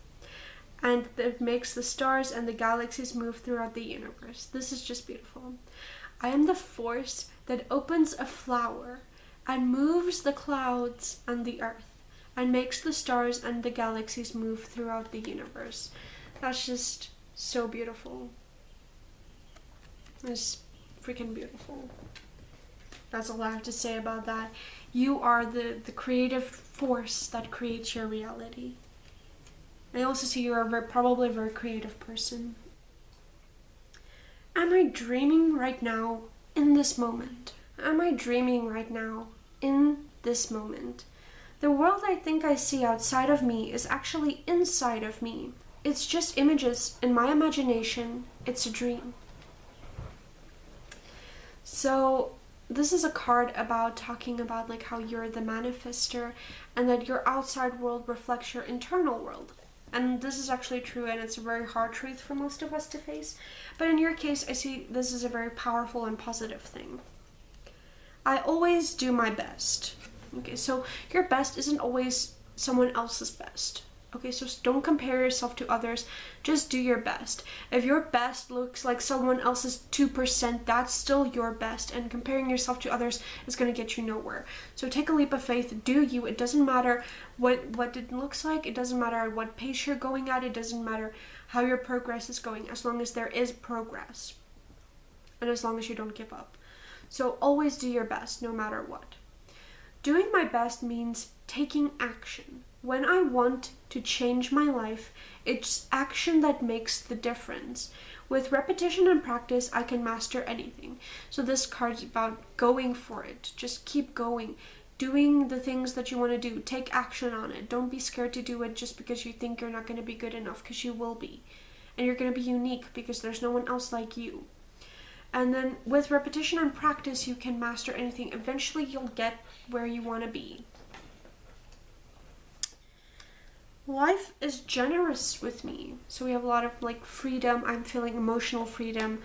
and it makes the stars and the galaxies move throughout the universe. This is just beautiful. I am the force that opens a flower and moves the clouds and the earth and makes the stars and the galaxies move throughout the universe. That's just so beautiful. It's freaking beautiful. That's all I have to say about that. You are the creative force that creates your reality. I also see you're probably a very creative person. Am I dreaming right now in this moment? Am I dreaming right now in this moment? The world I think I see outside of me is actually inside of me. It's just images in my imagination. It's a dream. So this is a card about talking about like how you're the manifester and that your outside world reflects your internal world. And this is actually true, and it's a very hard truth for most of us to face. But in your case, I see this is a very powerful and positive thing. I always do my best. Okay, so your best isn't always someone else's best. Okay, so don't compare yourself to others. Just do your best. If your best looks like someone else's 2%, that's still your best. And comparing yourself to others is going to get you nowhere. So take a leap of faith. Do you. It doesn't matter what it looks like. It doesn't matter at what pace you're going at. It doesn't matter how your progress is going, as long as there is progress. And as long as you don't give up. So always do your best, no matter what. Doing my best means taking action. When I want to change my life, it's action that makes the difference. With repetition and practice, I can master anything. So this card's about going for it. Just keep going. Doing the things that you want to do. Take action on it. Don't be scared to do it just because you think you're not going to be good enough, because you will be. And you're going to be unique because there's no one else like you. And then with repetition and practice, you can master anything. Eventually, you'll get where you want to be. Life is generous with me. So we have a lot of like freedom. I'm feeling emotional freedom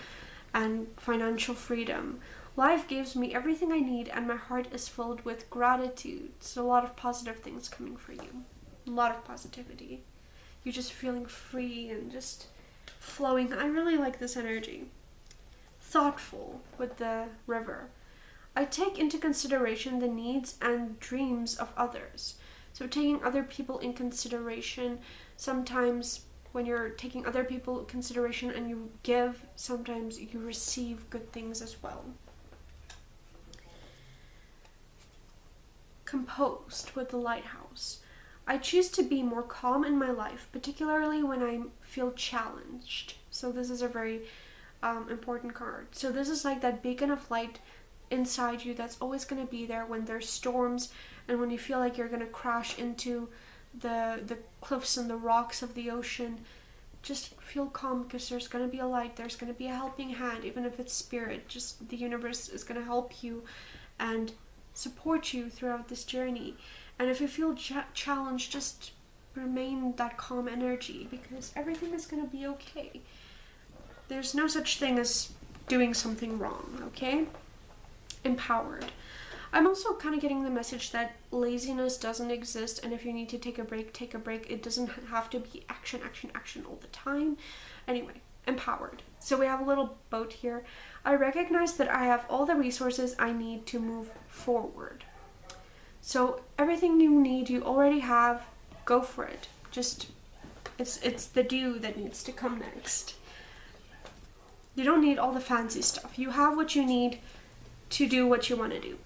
and financial freedom. Life gives me everything I need and my heart is filled with gratitude. So a lot of positive things coming for you. A lot of positivity. You're just feeling free and just flowing. I really like this energy. Thoughtful with the river. I take into consideration the needs and dreams of others. So taking other people in consideration, sometimes when you're taking other people in consideration and you give, sometimes you receive good things as well. Composed with the lighthouse. I choose to be more calm in my life, particularly when I feel challenged. So this is a very important card. So this is like that beacon of light inside you that's always going to be there when there's storms and when you feel like you're going to crash into the cliffs and the rocks of the ocean. Just feel calm because there's going to be a light, there's going to be a helping hand, even if it's spirit. Just the universe is going to help you and support you throughout this journey. And if you feel challenged, just remain that calm energy because everything is going to be okay. There's no such thing as doing something wrong, okay? Empowered. I'm also kind of getting the message that laziness doesn't exist, and if you need to take a break, take a break. It doesn't have to be action, action, action all the time. Anyway, empowered. So we have a little boat here. I recognize that I have all the resources I need to move forward. So everything you need, you already have. Go for it. Just, it's the dew that needs to come next. You don't need all the fancy stuff. You have what you need to do what you want to do.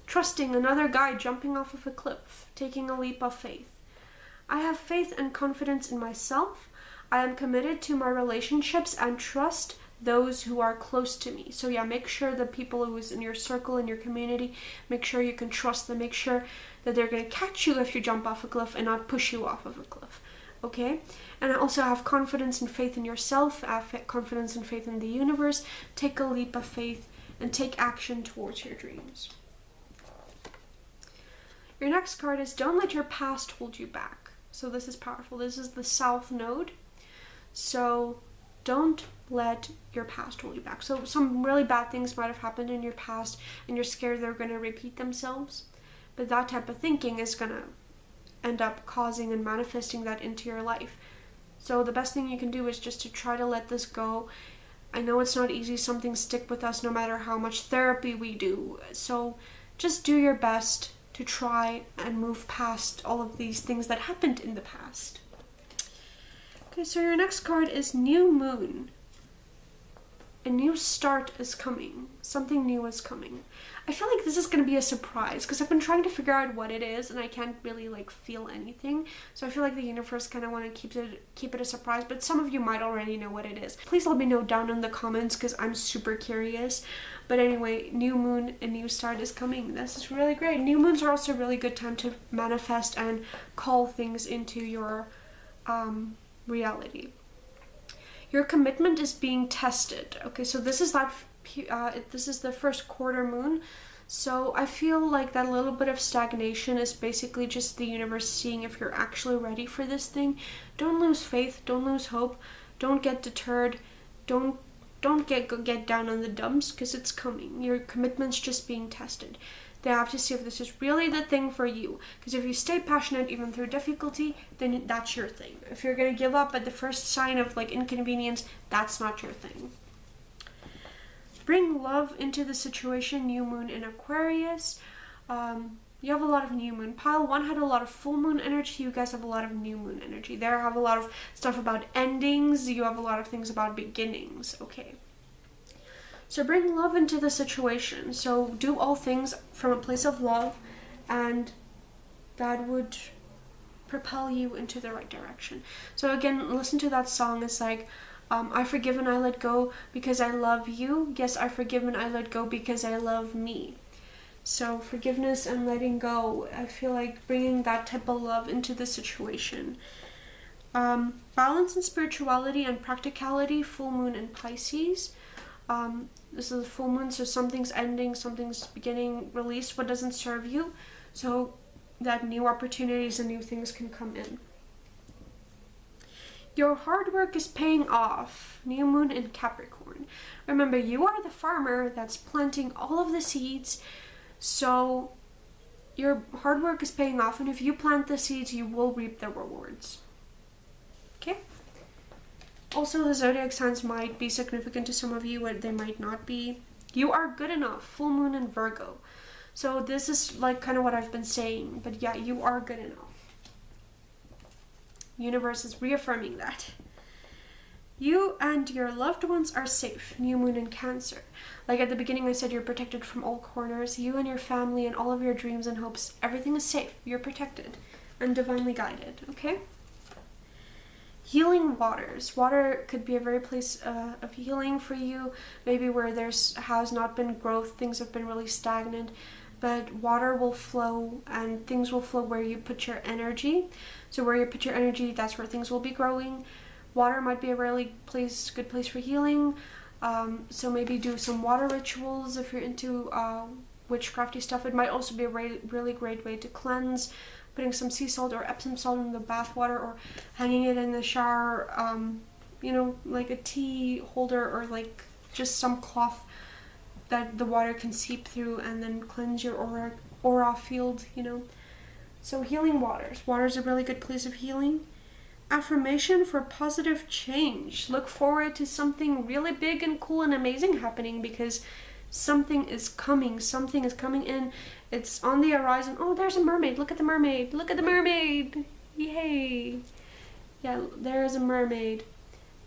Trusting another guy jumping off of a cliff, taking a leap of faith. I have faith and confidence in myself. I am committed to my relationships and trust those who are close to me. So yeah, make sure the people who's in your circle, in your community, make sure you can trust them. Make sure that they're going to catch you if you jump off a cliff and not push you off of a cliff. Okay? And I also have confidence and faith in yourself. I have confidence and faith in the universe. Take a leap of faith and take action towards your dreams. Your next card is don't let your past hold you back. So this is powerful. This is the South Node. So don't let your past hold you back. So some really bad things might have happened in your past and you're scared they're going to repeat themselves. But that type of thinking is going to end up causing and manifesting that into your life. So the best thing you can do is just to try to let this go. I know it's not easy. Some things stick with us no matter how much therapy we do. So just do your best to try and move past all of these things that happened in the past. Okay, so your next card is New Moon. A new start is coming. Something new is coming. I feel like this is going to be a surprise because I've been trying to figure out what it is and I can't really like feel anything. So I feel like the universe kind of want to keep it a surprise, but some of you might already know what it is. Please let me know down in the comments because I'm super curious. But anyway, new moon, a new start is coming. This is really great. New moons are also a really good time to manifest and call things into your reality. Your commitment is being tested. Okay, so this is this is the first quarter moon. So I feel like that little bit of stagnation is basically just the universe seeing if you're actually ready for this thing. Don't lose faith, don't lose hope, don't get deterred, don't get down on the dumps because it's coming. Your commitment's just being tested. They have to see if this is really the thing for you. Because if you stay passionate even through difficulty, then that's your thing. If you're going to give up at the first sign of like inconvenience, that's not your thing. Bring love into the situation, new moon in Aquarius. You have a lot of new moon. Pile 1 had a lot of full moon energy. You guys have a lot of new moon energy. There have a lot of stuff about endings. You have a lot of things about beginnings. Okay. So bring love into the situation. So do all things from a place of love, and that would propel you into the right direction. So again, listen to that song. It's like, I forgive and I let go because I love you. Yes, I forgive and I let go because I love me. So forgiveness and letting go, I feel like bringing that type of love into the situation. Balance and spirituality and practicality, full moon in Pisces. This is a full moon, so something's ending, something's beginning, release what doesn't serve you, so that new opportunities and new things can come in. Your hard work is paying off, new moon in Capricorn. Remember, you are the farmer that's planting all of the seeds, so your hard work is paying off, and if you plant the seeds, you will reap the rewards. Okay? Also, the zodiac signs might be significant to some of you, or they might not be. You are good enough. Full moon in Virgo. So this is like kind of what I've been saying. But yeah, you are good enough. Universe is reaffirming that. You and your loved ones are safe. New moon in Cancer. Like at the beginning I said, you're protected from all corners. You and your family and all of your dreams and hopes, everything is safe. You're protected and divinely guided. Okay? Healing waters. Water could be a very place of healing for you. Maybe where has not been growth, things have been really stagnant. But water will flow and things will flow where you put your energy. So where you put your energy, that's where things will be growing. Water might be a really good place for healing. So maybe do some water rituals if you're into witchcrafty stuff. It might also be a really great way to cleanse. Putting some sea salt or Epsom salt in the bath water, or hanging it in the shower, you know, like a tea holder, or like just some cloth that the water can seep through and then cleanse your aura field, you know. So healing waters. Water is a really good place of healing. Affirmation for positive change. Look forward to something really big and cool and amazing happening, because something is coming. Something is coming in. It's on the horizon. Oh, there's a mermaid. Look at the mermaid. Look at the mermaid. Yay. Yeah, there is a mermaid.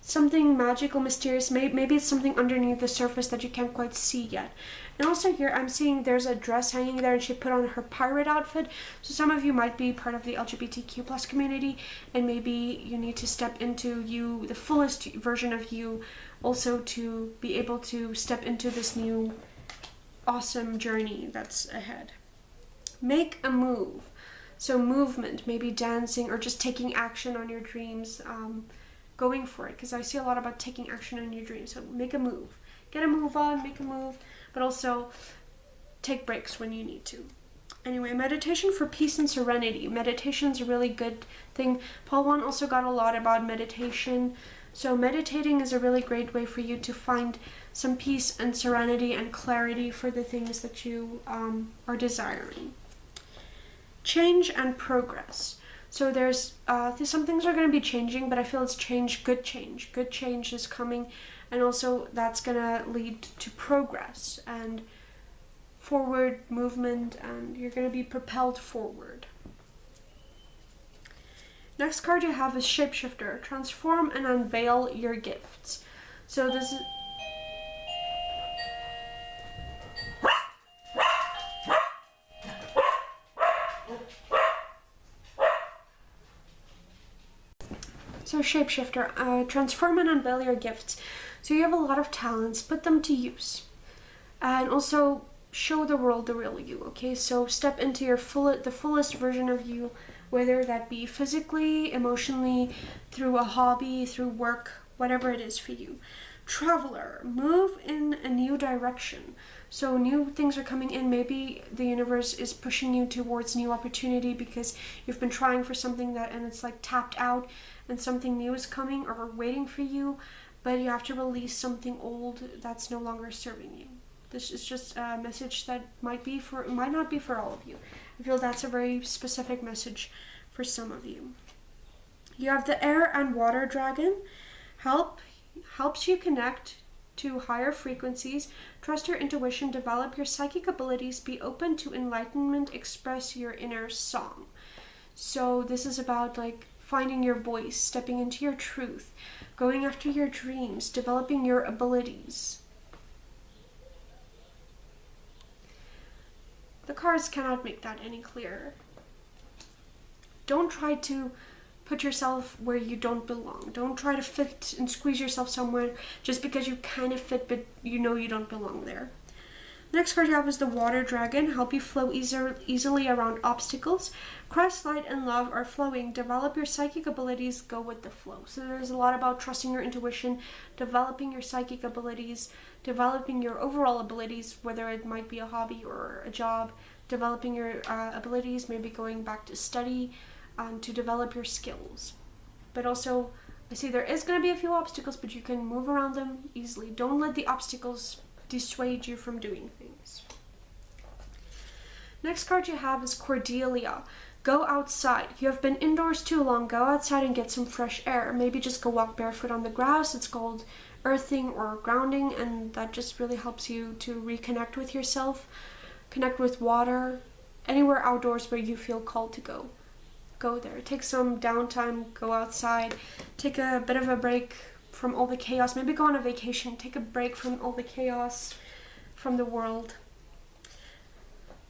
Something magical, mysterious. Maybe it's something underneath the surface that you can't quite see yet. And also here I'm seeing there's a dress hanging there and she put on her pirate outfit. So some of you might be part of the LGBTQ plus community, and maybe you need to step into the fullest version of you, also to be able to step into this new awesome journey that's ahead. Make a move. So movement, maybe dancing or just taking action on your dreams, going for it, because I see a lot about taking action on your dreams. So make a move. Get a move on, make a move, but also take breaks when you need to. Anyway, meditation for peace and serenity. Meditation's a really good thing. Paul 1 also got a lot about meditation. So meditating is a really great way for you to find some peace and serenity and clarity for the things that you are desiring. Change and progress. So there's some things are going to be changing, but I feel it's change. Good change is coming, and also that's going to lead to progress and forward movement, and you're going to be propelled forward. Next card you have is Shapeshifter. Transform and unveil your gifts. So this is... So Shapeshifter, transform and unveil your gifts. So you have a lot of talents, put them to use. And also show the world the real you, okay? So step into your the fullest version of you, whether that be physically, emotionally, through a hobby, through work, whatever it is for you. Traveler, move in a new direction. So new things are coming in. Maybe the universe is pushing you towards new opportunity because you've been trying for something and it's like tapped out, and something new is coming or waiting for you, but you have to release something old that's no longer serving you. This is just a message that might not be for all of you. I feel that's a very specific message for some of you. You have the Air and Water Dragon. Helps you connect to higher frequencies, trust your intuition, develop your psychic abilities, be open to enlightenment, express your inner song. So this is about like finding your voice, stepping into your truth, going after your dreams, developing your abilities. The cards cannot make that any clearer. Don't try to put yourself where you don't belong. Don't try to fit and squeeze yourself somewhere just because you kind of fit, but you know you don't belong there. The next card you have is the Water Dragon. Help you flow easily around obstacles. Christ, light, and love are flowing. Develop your psychic abilities. Go with the flow. So there's a lot about trusting your intuition, developing your psychic abilities, developing your overall abilities, whether it might be a hobby or a job, developing your abilities, maybe going back to study, to develop your skills. But also, I see there is going to be a few obstacles, but you can move around them easily. Don't let the obstacles dissuade you from doing things. Next card you have is Cordelia. Go outside. You have been indoors too long. Go outside and get some fresh air. Maybe just go walk barefoot on the grass. It's called earthing or grounding, and that just really helps you to reconnect with yourself, connect with water, anywhere outdoors where you feel called to go. Go there. Take some downtime, go outside, take a bit of a break from all the chaos. Maybe go on a vacation, take a break from all the chaos from the world.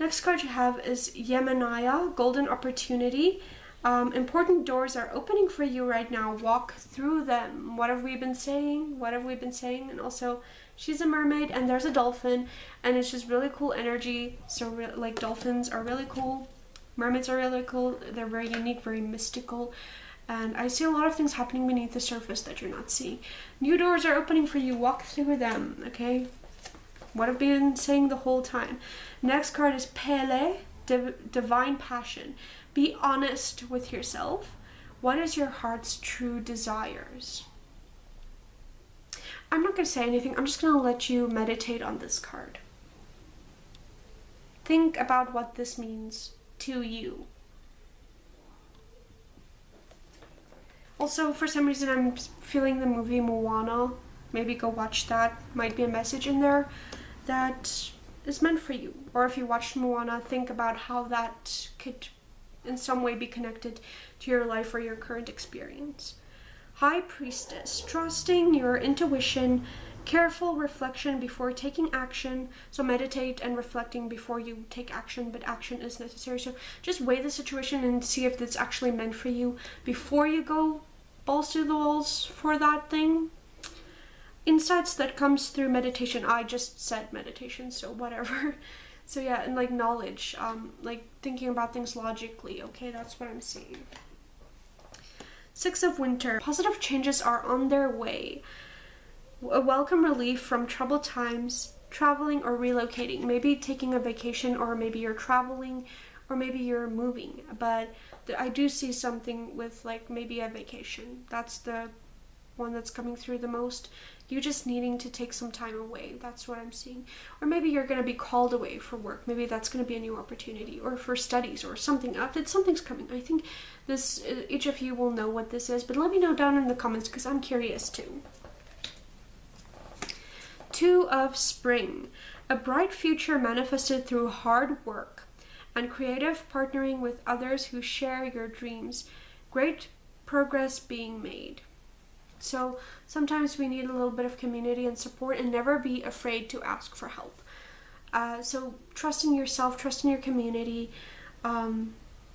Next card you have is Yemenaya, Golden Opportunity. Important doors are opening for you right now. Walk through them. What have we been saying? And also, she's a mermaid and there's a dolphin, and it's just really cool energy. So like dolphins are really cool. Mermaids are really cool. They're very unique, very mystical. And I see a lot of things happening beneath the surface that you're not seeing. New doors are opening for you. Walk through them, okay? What I've been saying the whole time. Next card is Pele, Divine Passion. Be honest with yourself. What is your heart's true desires? I'm not going to say anything. I'm just going to let you meditate on this card. Think about what this means to you. Also, for some reason, I'm feeling the movie Moana. Maybe go watch that. Might be a message in there that is meant for you. Or if you watched Moana, think about how that could in some way be connected to your life or your current experience. High Priestess, trusting your intuition, careful reflection before taking action. So meditate and reflecting before you take action, but action is necessary. So just weigh the situation and see if it's actually meant for you before you go balls to the walls for that thing. Insights that comes through meditation. I just said meditation, so whatever. So yeah, and like knowledge, like thinking about things logically. Okay, that's what I'm seeing. Six of Winter. Positive changes are on their way. A welcome relief from troubled times, traveling or relocating. Maybe taking a vacation, or maybe you're traveling, or maybe you're moving. But I do see something with like maybe a vacation. That's the one that's coming through the most. You just needing to take some time away. That's what I'm seeing. Or maybe you're going to be called away for work. Maybe that's going to be a new opportunity, or for studies or something. Something's coming. I think this, each of you will know what this is, but let me know down in the comments because I'm curious too. Two of Spring. A bright future manifested through hard work and creative partnering with others who share your dreams. Great progress being made. So sometimes we need a little bit of community and support, and never be afraid to ask for help. So trust in yourself, trust in your community, and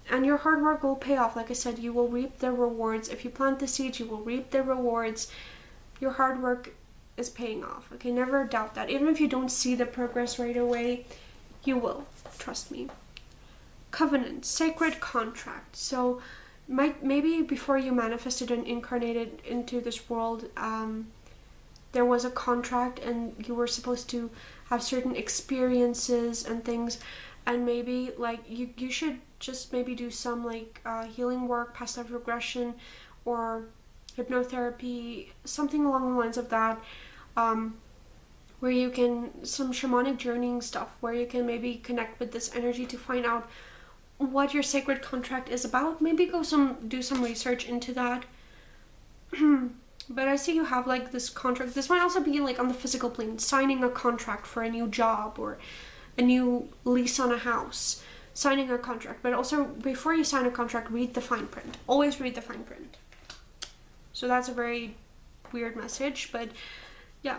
your hard work will pay off. Like I said, you will reap the rewards. If you plant the seeds, you will reap the rewards. Your hard work is paying off. Okay, never doubt that. Even if you don't see the progress right away, you will. Trust me. Covenant, sacred contract. So maybe before you manifested and incarnated into this world, there was a contract and you were supposed to have certain experiences and things, and maybe like you should just maybe do some like healing work, past life regression, or hypnotherapy, something along the lines of that, where you can, some shamanic journeying stuff, where you can maybe connect with this energy to find out what your sacred contract is about. Maybe do some research into that. But I see you have like this contract. This might also be like on the physical plane, signing a contract for a new job or a new lease on a house, signing a contract. But also, before you sign a contract, read the fine print. Always read the fine print. So that's a very weird message, but yeah,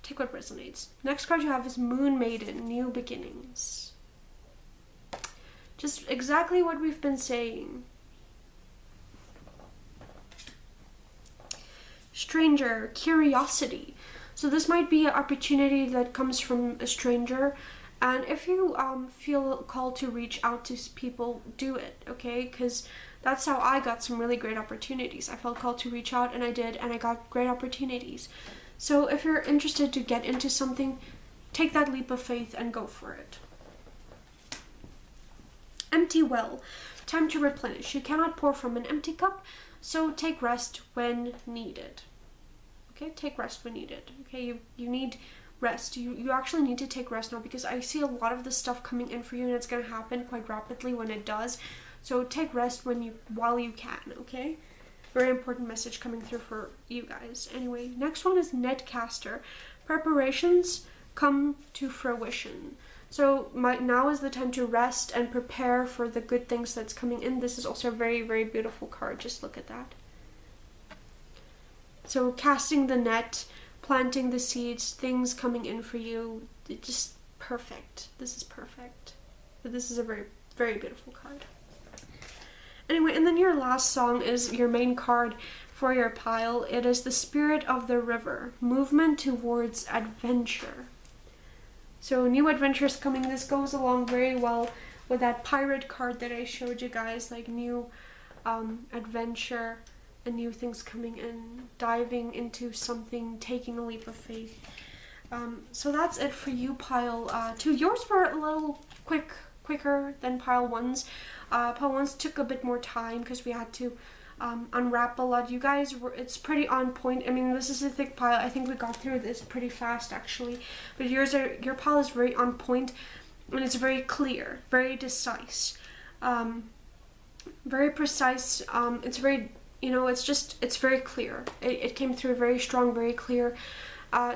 take what resonates. Next card you have is Moon Maiden, New Beginnings. Just exactly what we've been saying. Stranger, curiosity. So this might be an opportunity that comes from a stranger, and if you feel called to reach out to people, do it, okay? Because that's how I got some really great opportunities. I felt called to reach out, and I did, and I got great opportunities. So if you're interested to get into something, take that leap of faith and go for it. Empty well. Time to replenish. You cannot pour from an empty cup, so take rest when needed. Okay, take rest when needed. Okay, you need rest. You actually need to take rest now, because I see a lot of this stuff coming in for you, and it's going to happen quite rapidly when it does. So take rest while you can, okay? Very important message coming through for you guys. Anyway, next one is Netcaster. Preparations come to fruition. So now is the time to rest and prepare for the good things that's coming in. This is also a very, very beautiful card. Just look at that. So casting the net, planting the seeds, things coming in for you. It's just perfect. This is perfect. But this is a very, very beautiful card. Anyway, and then your last song is your main card for your pile. It is the Spirit of the River, movement towards adventure. So new adventures coming. This goes along very well with that pirate card that I showed you guys, like new adventure and new things coming in, diving into something, taking a leap of faith. So that's it for you, pile 2. Yours were a little quicker than pile 1's. Pile 1's took a bit more time because we had to unwrap a lot. You guys it's pretty on point. I mean, this is a thick pile. I think we got through this pretty fast actually, but your pile is very on point, and it's very clear, very decisive, very precise. It's very, it's very clear. It came through very strong, very clear.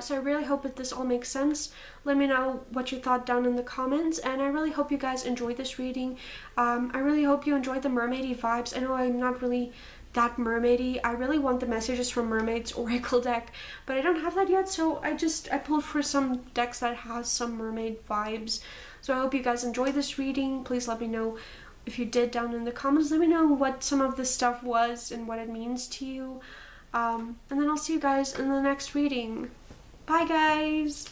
So I really hope that this all makes sense. Let me know what you thought down in the comments, and I really hope you guys enjoyed this reading. I really hope you enjoyed the mermaidy vibes. I know I'm not really that mermaidy. I really want the messages from Mermaids Oracle deck, but I don't have that yet, so I pulled for some decks that has some mermaid vibes. So I hope you guys enjoyed this reading. Please let me know if you did down in the comments. Let me know what some of this stuff was and what it means to you. And then I'll see you guys in the next reading. Bye, guys!